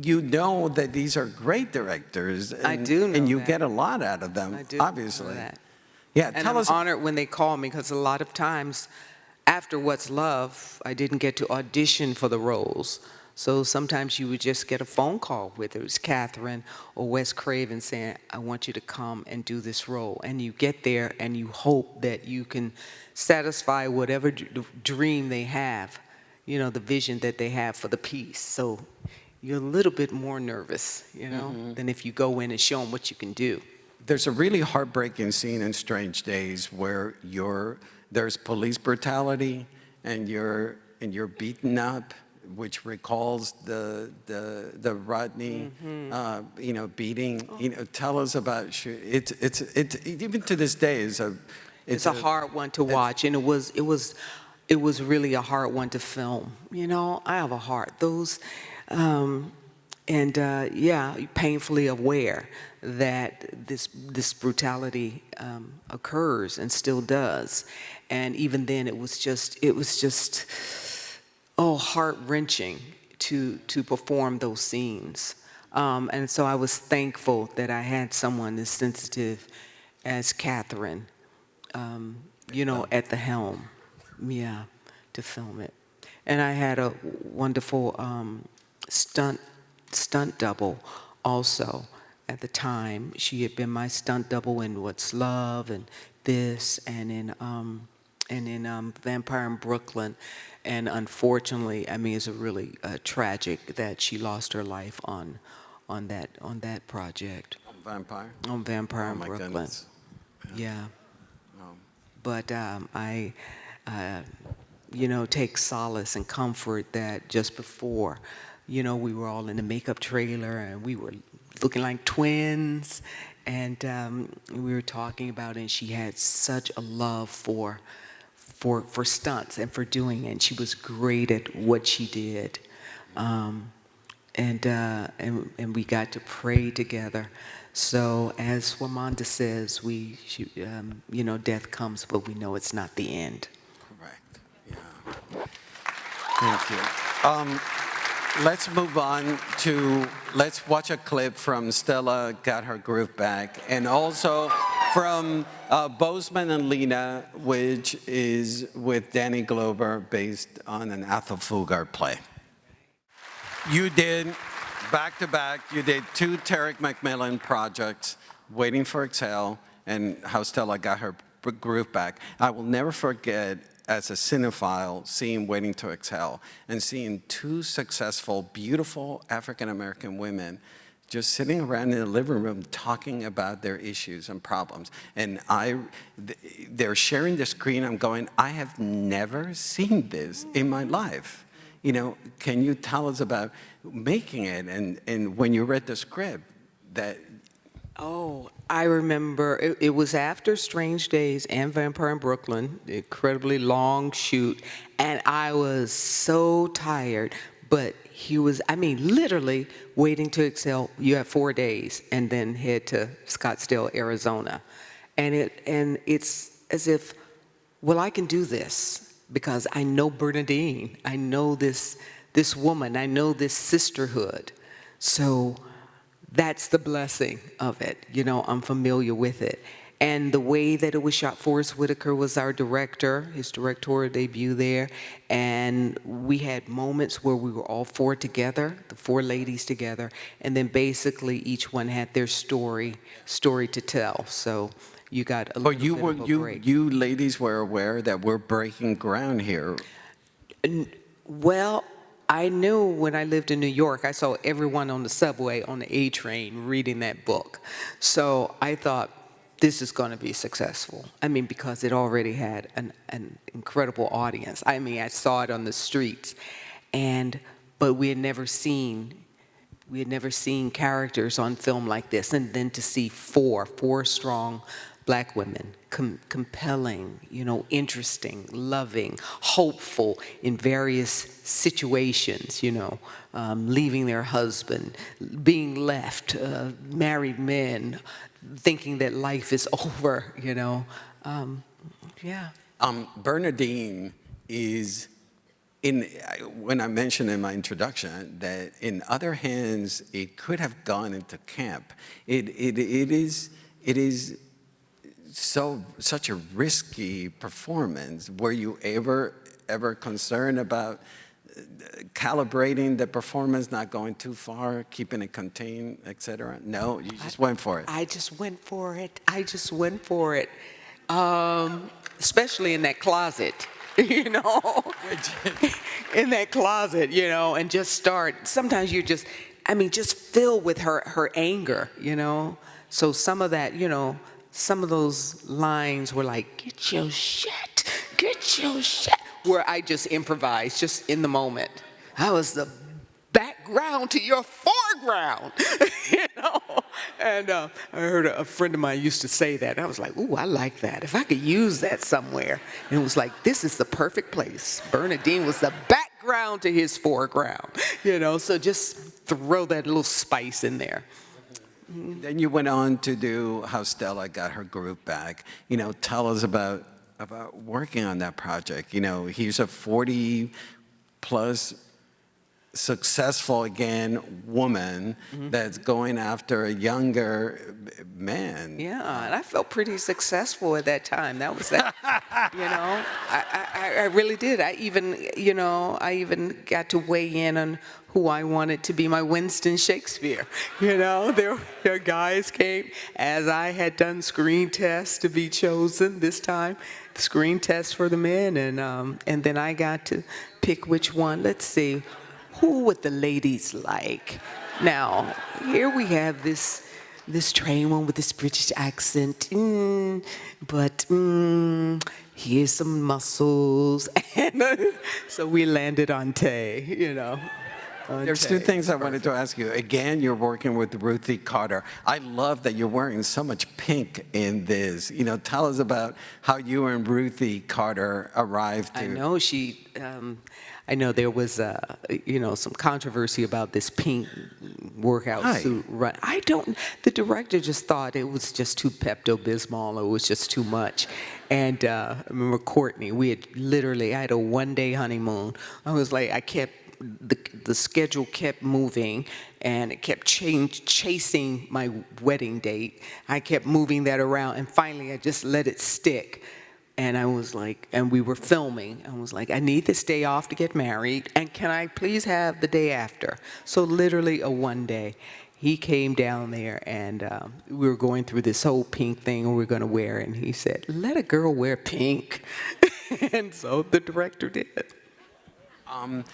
you know that these are great directors. And, I do know and you that. get a lot out of them, I do obviously. know that. Yeah, And tell I'm us. honored when they call me, because a lot of times after What's Love, I didn't get to audition for the roles. So sometimes you would just get a phone call, whether it was Catherine or Wes Craven saying, I want you to come and do this role. And you get there and you hope that you can satisfy whatever dream they have, you know, the vision that they have for the piece. So you're a little bit more nervous, you know, than if you go in and show them what you can do. There's a really heartbreaking scene in Strange Days where there's police brutality and you're beaten up, which recalls the Rodney you know, beating. You know, tell us about it's even to this day It's a hard one to watch, and it was really a hard one to film. You know, I have a heart. Those, yeah, painfully aware that this brutality occurs and still does, and even then it was just heart-wrenching to perform those scenes. And so I was thankful that I had someone as sensitive as Catherine, you know, at the helm, yeah, to film it. And I had a wonderful stunt double also at the time. She had been my stunt double in What's Love and this, and in Vampire in Brooklyn. And unfortunately, I mean, it's a really tragic that she lost her life on that project. Vampire? On Vampire in my Brooklyn. Goodness. Yeah. But I, you know, take solace and comfort that just before, you know, we were all in the makeup trailer and we were looking like twins, and we were talking about it, and she had such a love for stunts and for doing it. And she was great at what she did. And we got to pray together. So as Wamanda says, you know, death comes, but we know it's not the end. Correct. Yeah. Thank you. Let's move on to, let's watch a clip from Stella Got Her Groove Back, and also from Bozeman and Lena, which is with Danny Glover, based on an Athol Fugard play. You did, back to back, you did 2 Tarek McMillan projects, Waiting for Exhale and How Stella Got Her Groove Back. I will never forget, as a cinephile, seeing Waiting to Exhale and seeing 2 successful, beautiful African-American women just sitting around in the living room talking about their issues and problems. And they're sharing the screen. I'm going, I have never seen this in my life. You know, can you tell us about making it and when you read the script that? Oh, I remember it was after Strange Days and Vampire in Brooklyn, incredibly long shoot, and I was so tired, but he was, I mean, literally Waiting to Exhale. You have 4 days and then head to Scottsdale, Arizona. And it's as if, well, I can do this because I know Bernadine, I know this woman, I know this sisterhood. So that's the blessing of it. You know, I'm familiar with it. And the way that it was shot, Forrest Whitaker was our director, his directorial debut there. And we had moments where we were all 4 together, the 4 ladies together. And then basically each one had their story to tell. So you got a little bit of a break. You ladies were aware that we're breaking ground here. Well, I knew when I lived in New York, I saw everyone on the subway, on the A train, reading that book. So I thought, this is going to be successful. I mean, because it already had an incredible audience. I mean, I saw it on the streets. But we had never seen characters on film like this. And then to see four strong Black women, compelling, you know, interesting, loving, hopeful in various situations, you know, leaving their husband, being left, married men, thinking that life is over, you know. Yeah. Bernadine is, when I mentioned in my introduction that in other hands it could have gone into camp. It is such a risky performance. Were you ever concerned about calibrating the performance, not going too far, keeping it contained, etc.? No, you just went for it. I just went for it. I just went for it. Especially in that closet, you know, in that closet, you know, and just start. Sometimes you're just, I mean, just filled with her anger, you know. So some of that, you know, some of those lines were like, get your shit, where I just improvised just in the moment. I was the background to your foreground, you know. And I heard a friend of mine used to say that. And I was like, ooh, I like that. If I could use that somewhere. And it was like, this is the perfect place. Bernadine was the background to his foreground, you know. So just throw that little spice in there. Then you went on to do How Stella Got Her Groove Back. You know, tell us about working on that project. You know, he's a 40-plus successful, again, woman that's going after a younger man. Yeah, and I felt pretty successful at that time. That was that, you know. I really did. I even got to weigh in on who I wanted to be my Winston Shakespeare. You know, there guys came, as I had done screen tests to be chosen this time, screen tests for the men, and then I got to pick which one. Let's see, who would the ladies like? Now, here we have this trained one with this British accent, but here's some muscles, and so we landed on Tay, you know. There's two things I wanted to ask you. Again, you're working with Ruthie Carter. I love that you're wearing so much pink in this. You know, tell us about how you and Ruthie Carter arrived to. I know there was, you know, some controversy about this pink workout suit. Right? The director just thought it was just too Pepto-Bismol, or it was just too much. And I remember Courtney, I had a one-day honeymoon. I was like, the schedule kept moving, and it kept chasing my wedding date. I kept moving that around, and finally I just let it stick. And I was like, and we were filming. I was like, I need this day off to get married, and can I please have the day after? So literally a one day. He came down there, and we were going through this whole pink thing we were going to wear, and he said, let a girl wear pink. And so the director did.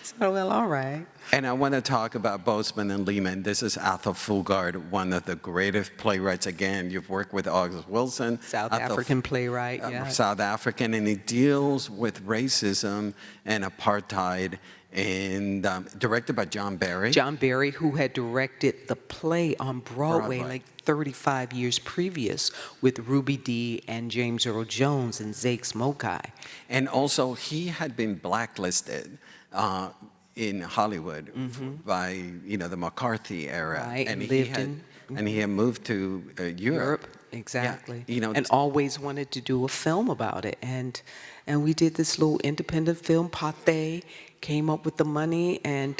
So, well, all right. And I want to talk about Boseman and Lehman. This is Athol Fugard, one of the greatest playwrights. Again, you've worked with August Wilson. South African playwright, yeah. South African, and he deals with racism and apartheid, and directed by John Barry. John Barry, who had directed the play on Broadway like 35 years previous with Ruby Dee and James Earl Jones and Zakes Mokai. And also, he had been blacklisted in Hollywood by, you know, the McCarthy era. Right, and he had moved to Europe. Exactly. Yeah, you know, and always wanted to do a film about it. And we did this little independent film. Pathé came up with the money, and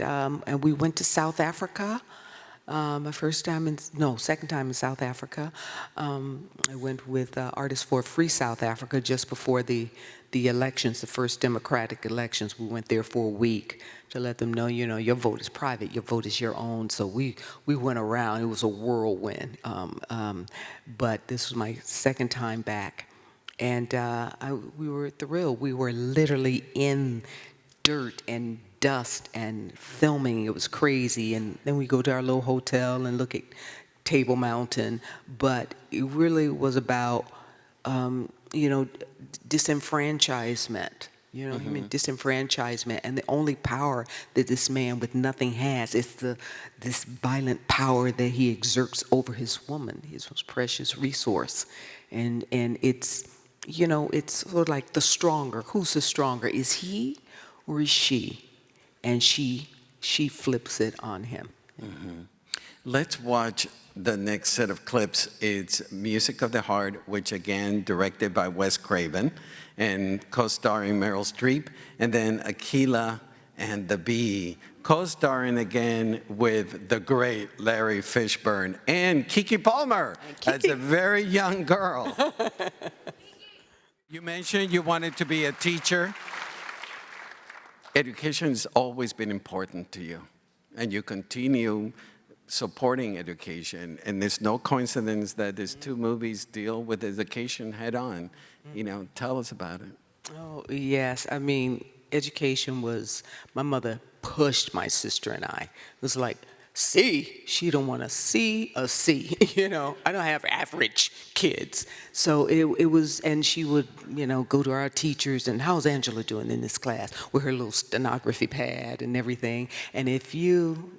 we went to South Africa. My second time in South Africa. I went with Artists for a Free South Africa just before the elections, the first democratic elections. We went there for a week to let them know, you know, your vote is private, your vote is your own. So we went around. It was a whirlwind. But this was my second time back, and we were thrilled. We were literally in dirt and dust and filming. It was crazy. And then we go to our little hotel and look at Table Mountain. But it really was about, you know, disenfranchisement. You know, disenfranchisement, and the only power that this man with nothing has is this violent power that he exerts over his woman, his most precious resource, and it's, you know, it's sort of like the stronger. Who's the stronger? Is he or is she? And she flips it on him. Let's watch the next set of clips. It's Music of the Heart, which again directed by Wes Craven and co-starring Meryl Streep, and then Aquila and the Bee, co-starring again with the great Larry Fishburne and Keke Palmer as a very young girl. You mentioned you wanted to be a teacher. education has always been important to you, and you continue supporting education. And there's no coincidence that these two movies deal with education head on. You know, tell us about it. Oh, yes. I mean, education was, my mother pushed my sister and I. It was like, C, she don't want to see a C, you know. I don't have average kids. So it was, and she would, you know, go to our teachers and how's Angela doing in this class with her little stenography pad and everything. And if you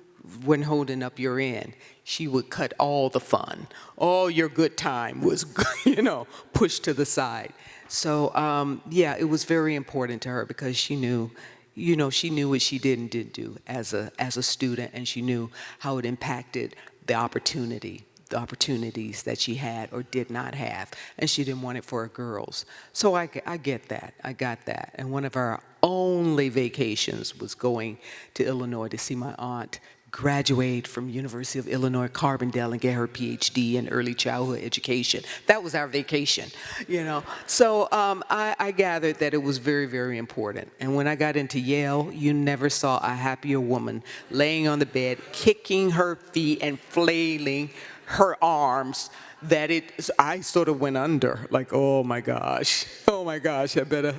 weren't holding up your end, she would cut all the fun. All your good time was, you know, pushed to the side. So, yeah, it was very important to her because she knew, you know, she knew what she did and didn't do as a student, and she knew how it impacted the opportunities that she had or did not have, and she didn't want it for her girls. So I get that. I got that. And one of our only vacations was going to Illinois to see my aunt graduate from University of Illinois Carbondale and get her PhD in early childhood education. That was our vacation, you know. So I gathered that it was very, very important. And when I got into Yale, you never saw a happier woman laying on the bed, kicking her feet and flailing her arms that I sort of went under, like, oh my gosh, I better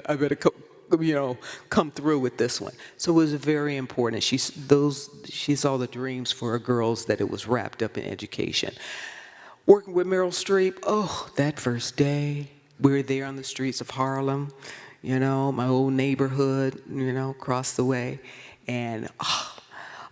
you know, come through with this one. So it was very important. She saw the dreams for her girls that it was wrapped up in education. Working with Meryl Streep, oh, that first day, we were there on the streets of Harlem, you know, my old neighborhood, you know, across the way. And,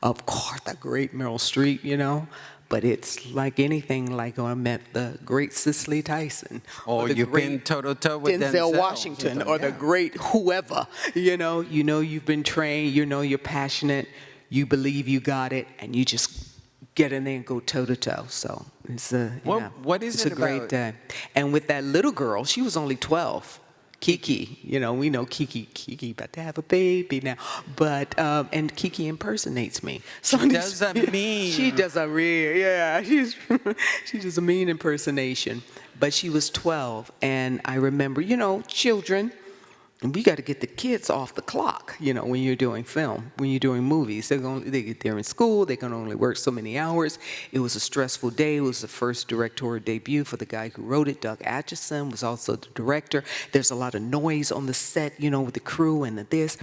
of course, the great Meryl Streep, you know. But it's like anything, like when I met the great Cicely Tyson. Or you've been toe-to-toe with Denzel Washington, or the great whoever. You know you've been trained, you know you're passionate, you believe you got it, and you just get in there and go toe-to-toe. So it's what is it's it a great about? day. And with that little girl, she was only 12. Kiki, you know, we know Kiki about to have a baby now, but and Kiki impersonates me. So She does a mean. She does a real, yeah. She does a mean impersonation. But she was 12, and I remember, you know, children. And we got to get the kids off the clock, you know, when you're doing film, when you're doing movies. They're in school, they can only work so many hours. It was a stressful day. It was the first directorial debut for the guy who wrote it. Doug Atchison was also the director. There's a lot of noise on the set, you know, with the crew and this.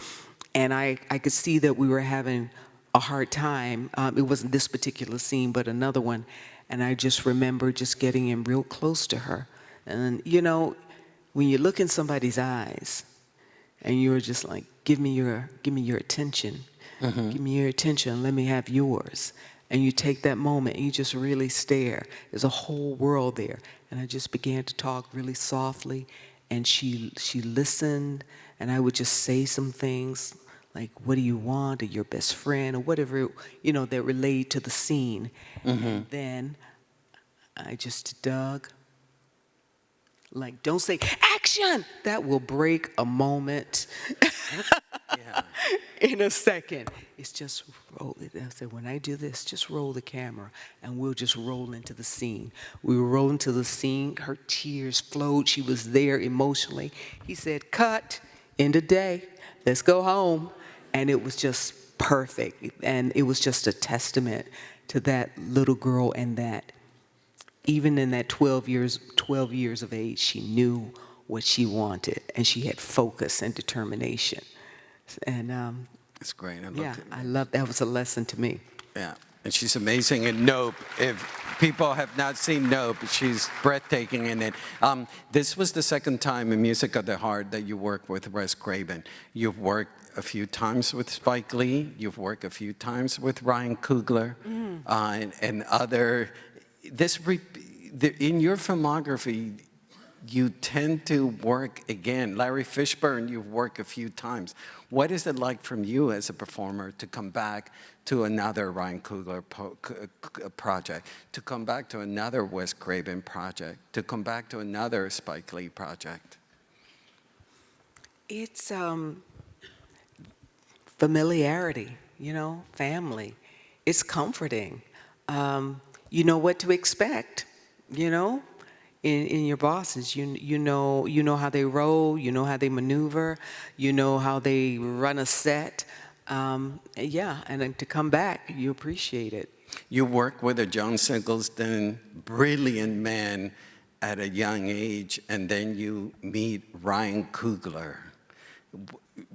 And I could see that we were having a hard time. It wasn't this particular scene, but another one. And I just remember just getting in real close to her. And, you know, when you look in somebody's eyes, and you were just like, give me your attention. Mm-hmm. Give me your attention, let me have yours. And you take that moment and you just really stare. There's a whole world there. And I just began to talk really softly, and she listened, and I would just say some things like, what do you want, or your best friend, or whatever, you know, that relate to the scene. Mm-hmm. And then I just, Doug, like, don't say, action! That will break a moment in a second. It's just roll it. I said, when I do this, just roll the camera, and we'll just roll into the scene. We were rolling to the scene. Her tears flowed. She was there emotionally. He said, cut, end of day. Let's go home. And it was just perfect. And it was just a testament to that little girl, and that even in that 12 years of age, she knew what she wanted, and she had focus and determination. And It's great. I love that. Was a lesson to me. Yeah, and she's amazing in Nope. If people have not seen Nope, she's breathtaking in it. This was the second time in Music of the Heart that you worked with Wes Craven. You've worked a few times with Spike Lee. You've worked a few times with Ryan Coogler, and other. In your filmography, you tend to work again. Larry Fishburne, you've worked a few times. What is it like from you as a performer to come back to another Ryan Coogler project, to come back to another Wes Craven project, to come back to another Spike Lee project? It's familiarity, you know, family. It's comforting. You know what to expect, you know? in your bosses. You know how they roll, you know how they maneuver, you know how they run a set. Yeah, and then to come back, you appreciate it. You work with a John Singleton, brilliant man at a young age, and then you meet Ryan Coogler.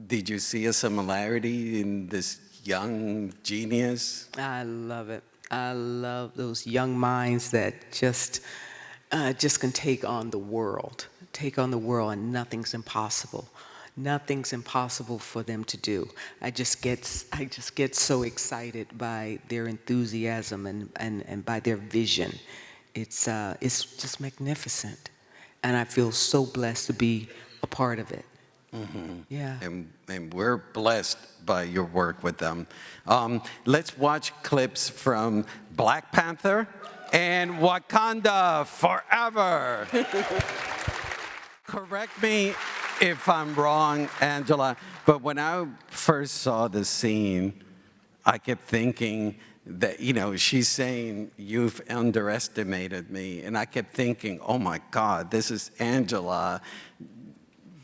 Did you see a similarity in this young genius? I love it. I love those young minds that just can take on the world, and nothing's impossible. Nothing's impossible for them to do. I just get so excited by their enthusiasm and by their vision. It's just magnificent, and I feel so blessed to be a part of it. Yeah. And we're blessed by your work with them. Let's watch clips from Black Panther and Wakanda Forever. Correct me if I'm wrong, Angela, but when I first saw the scene, I kept thinking that, she's saying, you've underestimated me. And I kept thinking, oh my God, this is Angela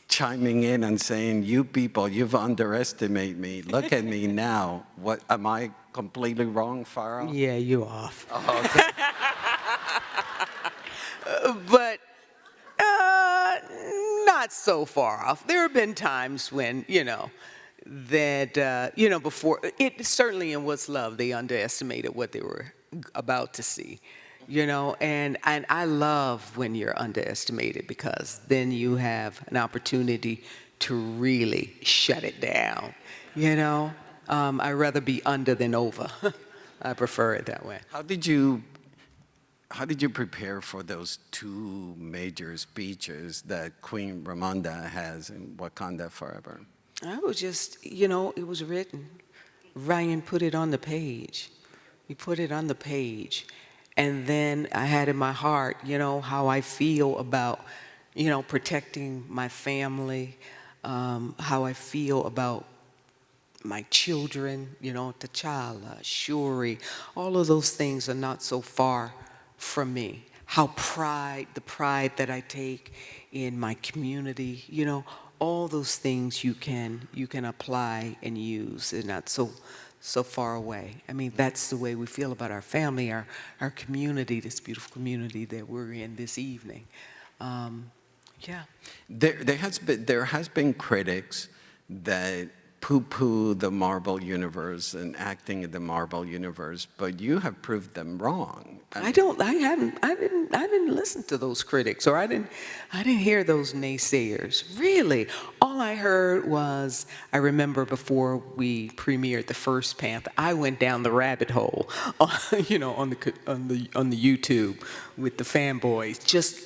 chiming in and saying, you people, you've underestimated me. Look at me now. What, am I completely wrong, Farrah? Yeah, you're off. Oh, okay. But not so far off. There have been times when, before, it certainly in What's Love, they underestimated what they were about to see, and I love when you're underestimated, because then you have an opportunity to really shut it down, I'd rather be under than over. I prefer it that way. How did you prepare for those two major speeches that Queen Ramonda has in Wakanda Forever? I was just, it was written. Ryan put it on the page. He put it on the page. And then I had in my heart, how I feel about, protecting my family, how I feel about my children, T'Challa, Shuri. All of those things are not so far from me. The pride that I take in my community, all those things you can apply and use. They're not so far away. I mean, that's the way we feel about our family, our community, this beautiful community that we're in this evening. Yeah. There has been critics that poo-poo the Marvel universe and acting in the Marvel universe, but you have proved them wrong. I didn't listen to those critics, or I didn't hear those naysayers. Really, all I heard was, I remember before we premiered the first Panther, I went down the rabbit hole, on the YouTube with the fanboys, just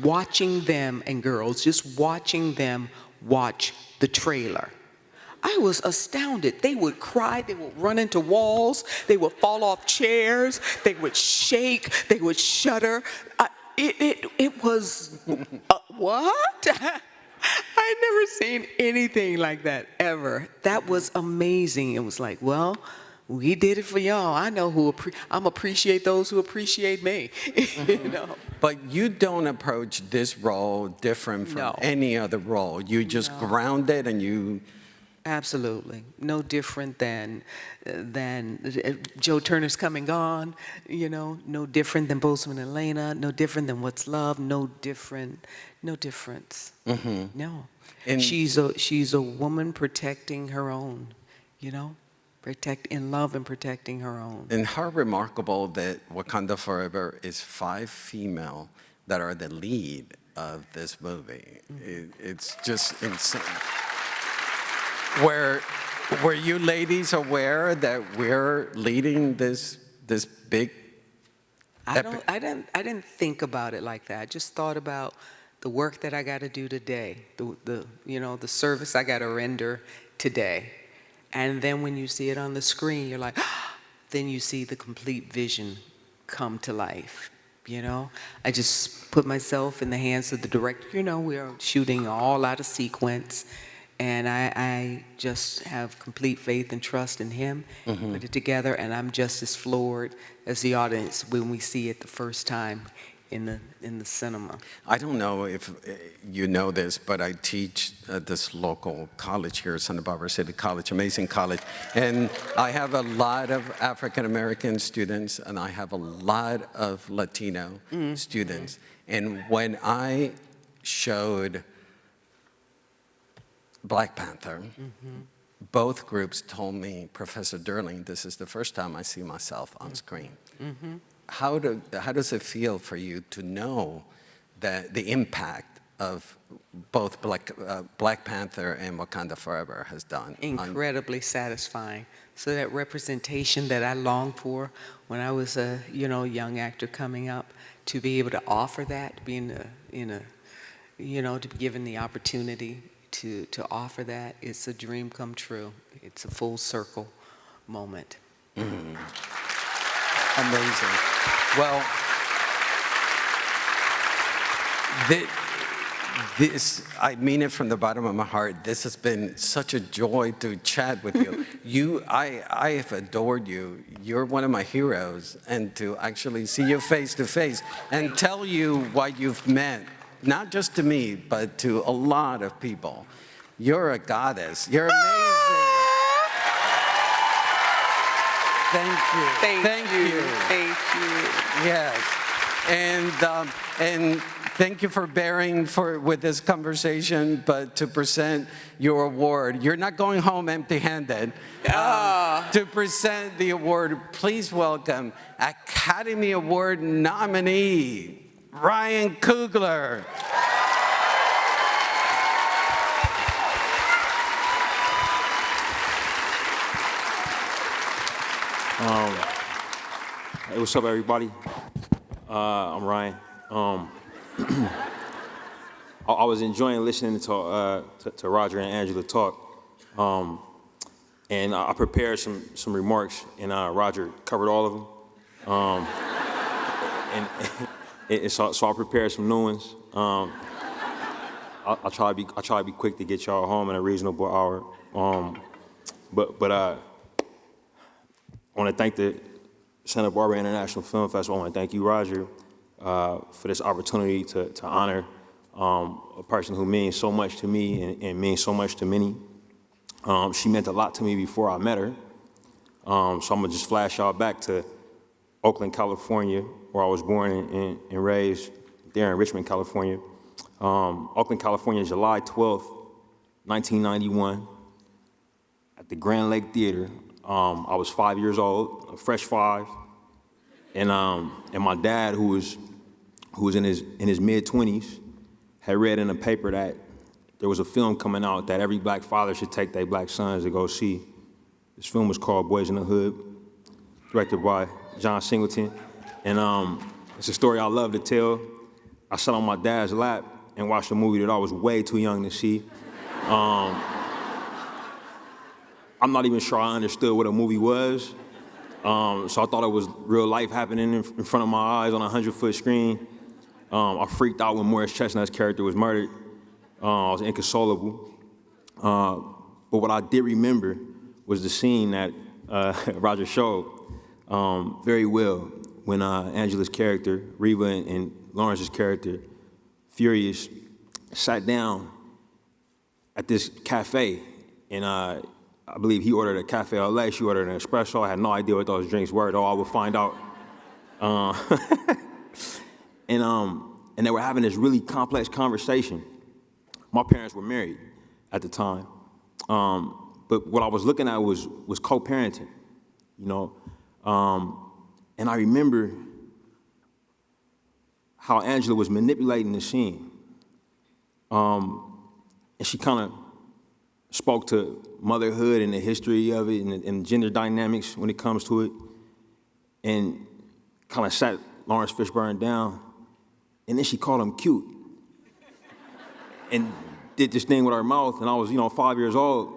watching them and girls, just watching them watch the trailer. I was astounded. They would cry, they would run into walls, they would fall off chairs, they would shake, they would shudder. It was, what? I'd never seen anything like that, ever. That was amazing. It was like, well, we did it for y'all. I know I'm appreciate those who appreciate me, But you don't approach this role different from any other role. You just ground it and you... Absolutely. No different than Joe Turner's Coming On, no different than Bozeman and Lena, no different than What's Love, no difference. Mm-hmm. No. And she's a woman protecting her own, in love and protecting her own. And how remarkable that Wakanda Forever is 5 female that are the lead of this movie. Mm-hmm. It's just insane. Were you ladies aware that we're leading this big epic? I didn't think about it like that. I just thought about the work that I got to do today, the service I got to render today. And then when you see it on the screen, you're like, then you see the complete vision come to life. I just put myself in the hands of the director. We are shooting all out of sequence. And I just have complete faith and trust in him, put it together, and I'm just as floored as the audience when we see it the first time in the cinema. I don't know if you know this, but I teach at this local college here, Santa Barbara City College, amazing college. And I have a lot of African-American students, and I have a lot of Latino students. And when I showed Black Panther, both groups told me, Professor Durling, this is the first time I see myself on screen. How does it feel for you to know that the impact of both Black Panther and Wakanda Forever has done? Incredibly satisfying. So that representation that I longed for when I was a young actor coming up, to be able to offer that, to be to be given the opportunity to offer that, it's a dream come true. It's a full circle moment. Amazing. Well, this, I mean it from the bottom of my heart. This has been such a joy to chat with you. I have adored you. You're one of my heroes. And to actually see you face to face and tell you what you've meant, not just to me, but to a lot of people. You're a goddess. You're amazing. Thank you. Thank you. Thank you. Yes. And thank you for bearing with this conversation, but to present your award. You're not going home empty-handed. To present the award, please welcome Academy Award nominee, Ryan Coogler. Hey, what's up, everybody? I'm Ryan. I was enjoying listening to Roger and Angela talk, and I prepared some remarks, and Roger covered all of them, and so I prepared some new ones. I'll try to be quick to get y'all home in a reasonable hour. But I want to thank the Santa Barbara International Film Festival. I want to thank you, Roger, for this opportunity to honor a person who means so much to me and means so much to many. She meant a lot to me before I met her. So I'm gonna just flash y'all back to Oakland, California, where I was born and raised, there in Richmond, California. Oakland, California, July 12th, 1991, at the Grand Lake Theater. I was 5 years old, a fresh 5, and my dad, who was in his mid-20s, had read in a paper that there was a film coming out that every black father should take their black sons to go see. This film was called Boys in the Hood, directed by John Singleton, and it's a story I love to tell. I sat on my dad's lap and watched a movie that I was way too young to see. I'm not even sure I understood what a movie was, so I thought it was real life happening in front of my eyes on a 100-foot screen. I freaked out when Morris Chestnut's character was murdered. I was inconsolable. But what I did remember was the scene that Roger showed very well when Angela's character, Reva, and Lawrence's character, Furious, sat down at this cafe, and I believe he ordered a cafe au lait, she ordered an espresso. I had no idea what those drinks were, though I would find out. And they were having this really complex conversation. My parents were married at the time, but what I was looking at was co-parenting, you know. And I remember how Angela was manipulating the scene, and she kind of spoke to motherhood and the history of it and gender dynamics when it comes to it, and kind of sat Lawrence Fishburne down, and then she called him cute and did this thing with her mouth, and I was, 5 years old,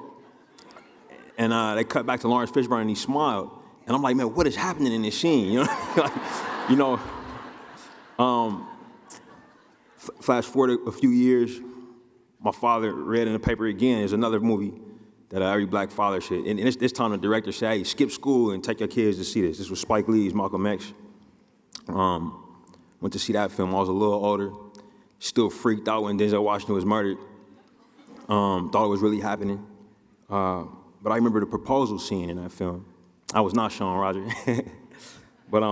and they cut back to Lawrence Fishburne, and he smiled, and I'm like, man, what is happening in this scene, Flash forward a few years, my father read in the paper again, there's another movie that every black father should, and this time the director said, hey, skip school and take your kids to see this. This was Spike Lee's Malcolm X. Went to see that film. I was a little older. Still freaked out when Denzel Washington was murdered. Thought it was really happening. But I remember the proposal scene in that film. I was not Sean Roger. But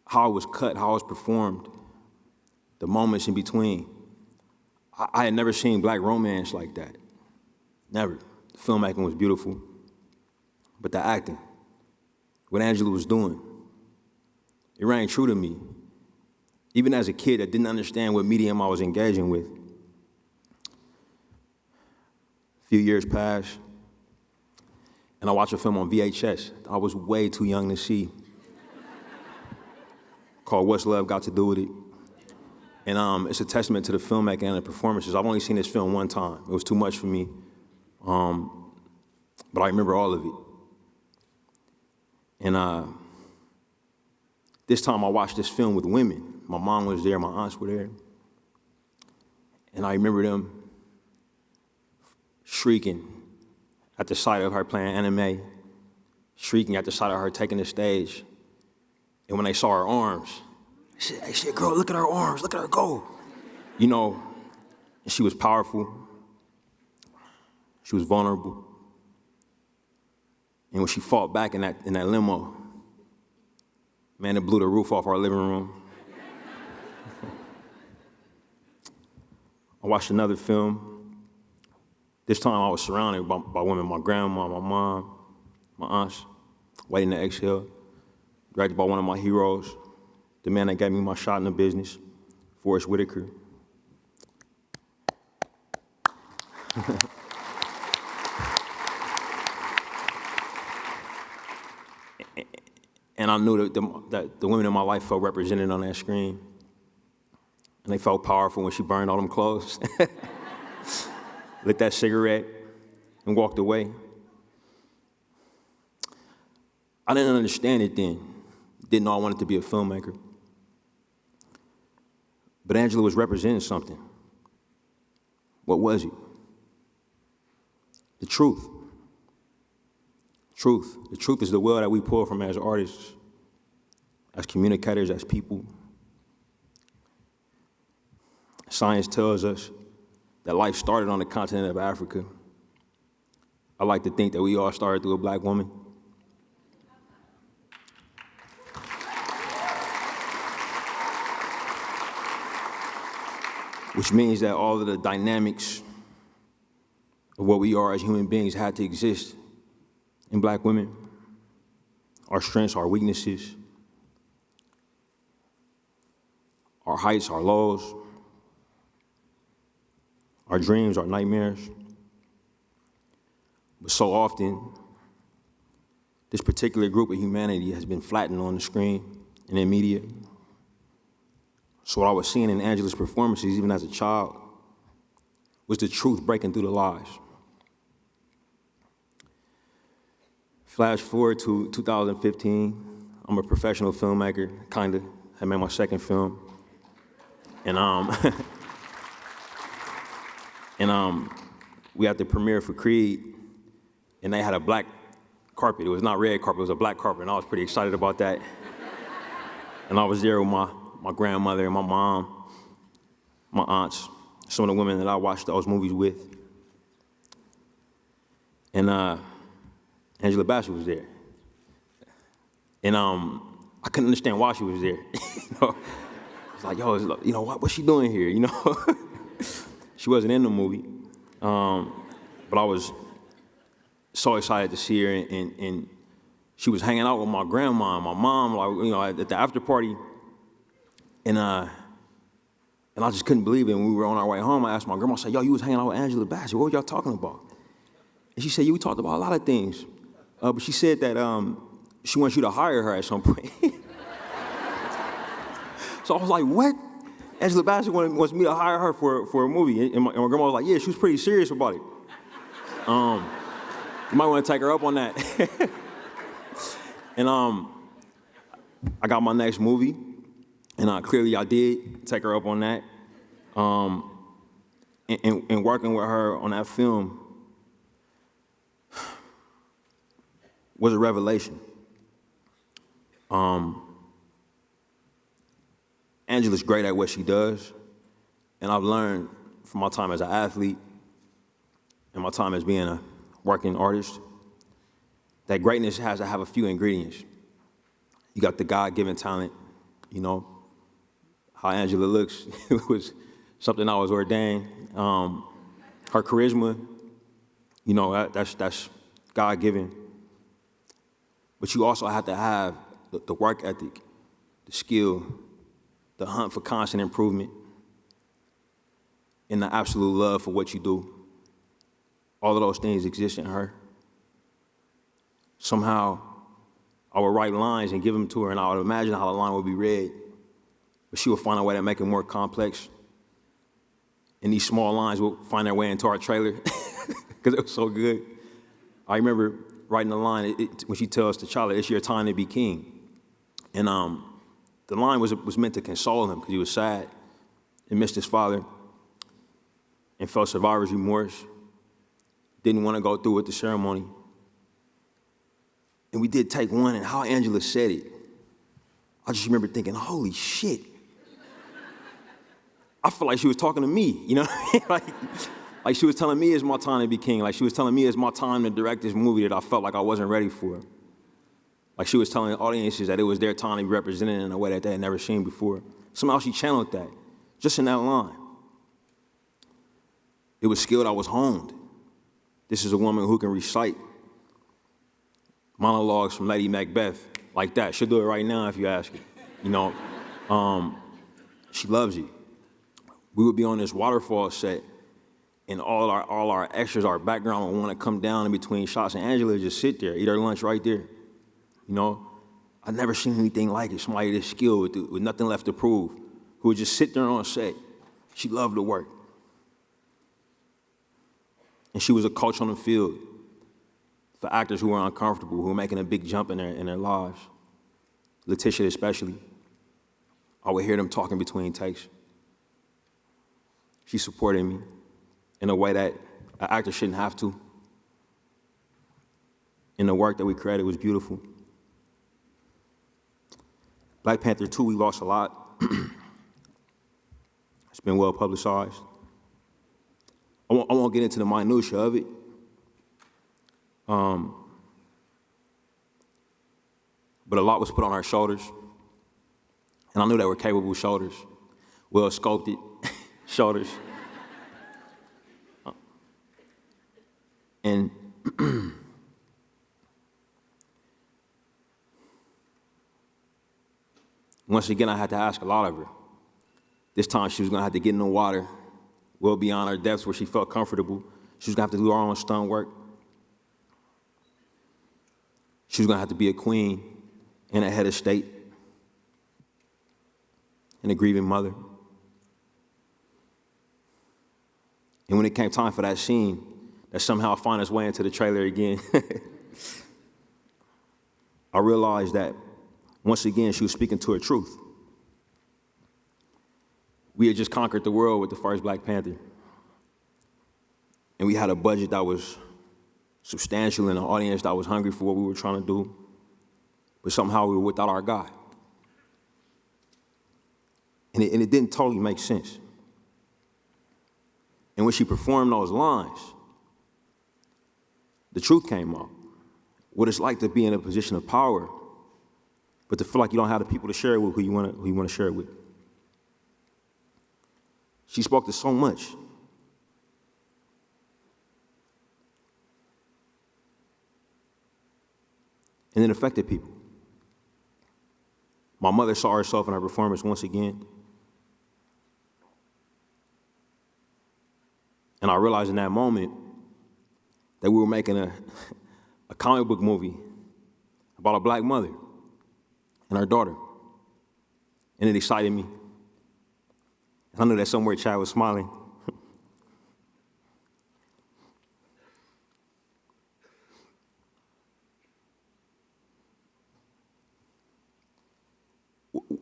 how it was cut, how it was performed, the moments in between. I had never seen black romance like that. Never. The filmmaking was beautiful. But the acting, what Angela was doing, it rang true to me. Even as a kid that didn't understand what medium I was engaging with. A few years passed, and I watched a film on VHS I was way too young to see, called What's Love Got to Do With It? And it's a testament to the filmmaking and the performances. I've only seen this film one time. It was too much for me, but I remember all of it. And this time I watched this film with women. My mom was there, my aunts were there. And I remember them shrieking at the sight of her playing anime, shrieking at the sight of her taking the stage. And when they saw her arms, they said, "Hey, shit, girl, look at her arms, look at her go." You know, and she was powerful. She was vulnerable. And when she fought back in that limo, man, it blew the roof off our living room. I watched another film. This time I was surrounded by women, my grandma, my mom, my aunts, Waiting to Exhale, directed by one of my heroes, the man that gave me my shot in the business, Forrest Whitaker. And I knew that the women in my life felt represented on that screen. And they felt powerful when she burned all them clothes. Lit that cigarette and walked away. I didn't understand it then. Didn't know I wanted to be a filmmaker. But Angela was representing something. What was it? The truth. Truth. The truth is the well that we pull from as artists, as communicators, as people. Science tells us that life started on the continent of Africa. I like to think that we all started through a black woman. Which means that all of the dynamics of what we are as human beings had to exist in black women. Our strengths, our weaknesses, our heights, our lows, our dreams, our nightmares. But so often, this particular group of humanity has been flattened on the screen and in media. So what I was seeing in Angela's performances, even as a child, was the truth breaking through the lies. Flash forward to 2015, I'm a professional filmmaker, kinda. I made my second film. And we had the premiere for Creed, and they had a black carpet. It was not red carpet, it was a black carpet, and I was pretty excited about that. And I was there with my grandmother and my mom, my aunts, some of the women that I watched those movies with. And Angela Bassett was there. And I couldn't understand why she was there. You know? It's like, yo, you know, what's she doing here, you know? She wasn't in the movie, but I was so excited to see her, and she was hanging out with my grandma and my mom, like, you know, at the after party, and I just couldn't believe it. When we were on our way home, I asked my grandma, I said, yo, you was hanging out with Angela Bassett, what were y'all talking about? And she said, yeah, we talked about a lot of things, but she said that she wants you to hire her at some point. So I was like, what? Angela Bassett wants me to hire her for a movie. And my grandma was like, yeah, she was pretty serious about it. You might want to take her up on that. And I got my next movie, and clearly I did take her up on that. And working with her on that film was a revelation. Angela's great at what she does, and I've learned from my time as an athlete and my time as being a working artist that greatness has to have a few ingredients. You got the God-given talent, you know, how Angela looks was something I was ordained. Her charisma, you know, that's God-given. But you also have to have the work ethic, the skill, the hunt for constant improvement, and the absolute love for what you do. All of those things exist in her. Somehow, I would write lines and give them to her, and I would imagine how the line would be read. But she would find a way to make it more complex. And these small lines would find their way into our trailer because it was so good. I remember writing the line when she tells T'Challa, "It's your time to be king." And the line was meant to console him because he was sad and missed his father and felt survivor's remorse, didn't want to go through with the ceremony. And we did take one, and how Angela said it, I just remember thinking, holy shit. I feel like she was talking to me, you know? like she was telling me it's my time to be king. Like she was telling me it's my time to direct this movie that I felt like I wasn't ready for. Like she was telling audiences that it was their time to be represented in a way that they had never seen before. Somehow she channeled that, just in that line. It was skilled, I was honed. This is a woman who can recite monologues from Lady Macbeth like that. She'll do it right now if you ask her. You know, she loves it. We would be on this waterfall set, and all our extras, our background would want to come down in between shots, and Angela would just sit there, eat her lunch right there. You know, I've never seen anything like it. Somebody this skilled with nothing left to prove, who would just sit there on set. She loved the work. And she was a coach on the field for actors who were uncomfortable, who were making a big jump in their lives. Letitia especially. I would hear them talking between takes. She supported me in a way that an actor shouldn't have to. And the work that we created was beautiful. Black Panther 2, we lost a lot. It's been well publicized. I won't get into the minutia of it. But a lot was put on our shoulders. And I knew they were capable shoulders, well sculpted shoulders. And once again, I had to ask a lot of her. This time she was gonna have to get in the water well beyond her depths where she felt comfortable. She was gonna have to do her own stunt work. She was gonna have to be a queen and a head of state and a grieving mother. And when it came time for that scene, that somehow found its way into the trailer again, I realized that once again, she was speaking to her truth. We had just conquered the world with the first Black Panther. And we had a budget that was substantial and an audience that was hungry for what we were trying to do. But somehow we were without our God. And it didn't totally make sense. And when she performed those lines, the truth came up. What it's like to be in a position of power, but to feel like you don't have the people to share it with who you want to share it with. She spoke to so much. And it affected people. My mother saw herself in her performance once again. And I realized in that moment that we were making a comic book movie about a Black mother and her daughter. And it excited me. And I knew that somewhere Chad was smiling.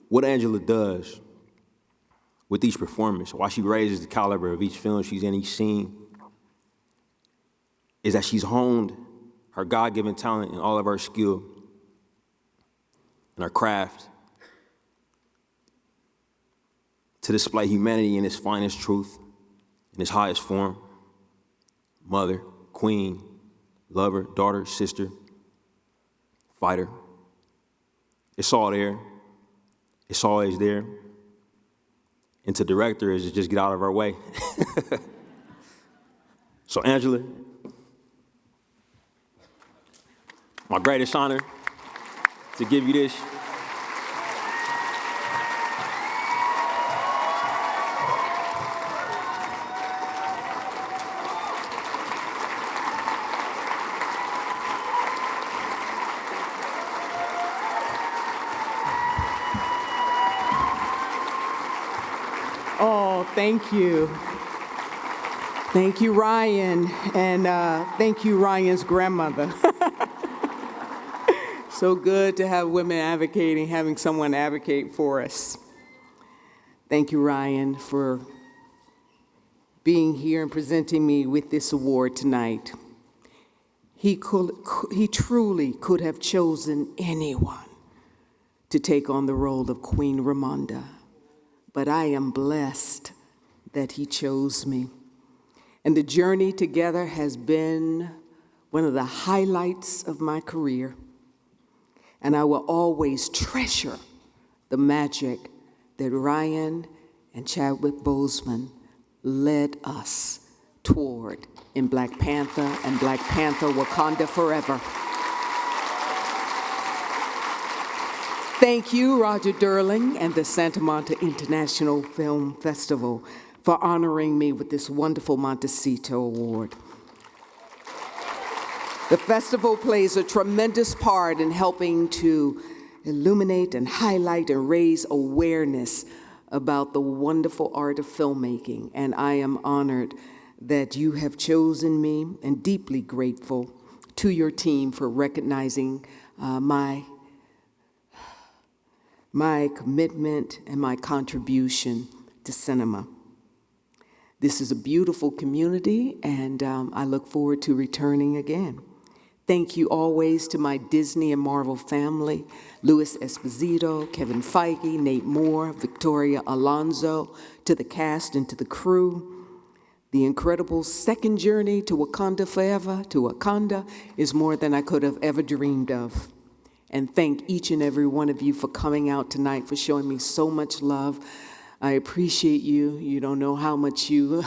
What Angela does with each performance, why she raises the caliber of each film she's in, each scene, is that she's honed her God-given talent and all of her skill and her craft to display humanity in its finest truth, in its highest form. Mother, queen, lover, daughter, sister, fighter. It's all there. It's always there. And to director is just get out of our way. So Angela, my greatest honor to give you this. Oh, thank you. Thank you, Ryan, and thank you, Ryan's grandmother. So good to have women advocating, having someone advocate for us. Thank you, Ryan, for being here and presenting me with this award tonight. He truly could have chosen anyone to take on the role of Queen Ramonda, but I am blessed that he chose me. And the journey together has been one of the highlights of my career. And I will always treasure the magic that Ryan and Chadwick Boseman led us toward in Black Panther and Black Panther Wakanda Forever. Thank you, Roger Durling and the Santa Monica International Film Festival for honoring me with this wonderful Montecito Award. The festival plays a tremendous part in helping to illuminate and highlight and raise awareness about the wonderful art of filmmaking, and I am honored that you have chosen me and deeply grateful to your team for recognizing my commitment and my contribution to cinema. This is a beautiful community, and I look forward to returning again. Thank you always to my Disney and Marvel family, Louis Esposito, Kevin Feige, Nate Moore, Victoria Alonso, to the cast and to the crew. The incredible second journey to Wakanda Forever, to Wakanda, is more than I could have ever dreamed of. And thank each and every one of you for coming out tonight, for showing me so much love. I appreciate you. You don't know how much you,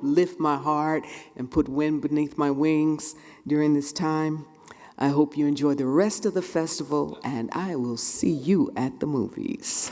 lift my heart and put wind beneath my wings during this time. I hope you enjoy the rest of the festival, and I will see you at the movies.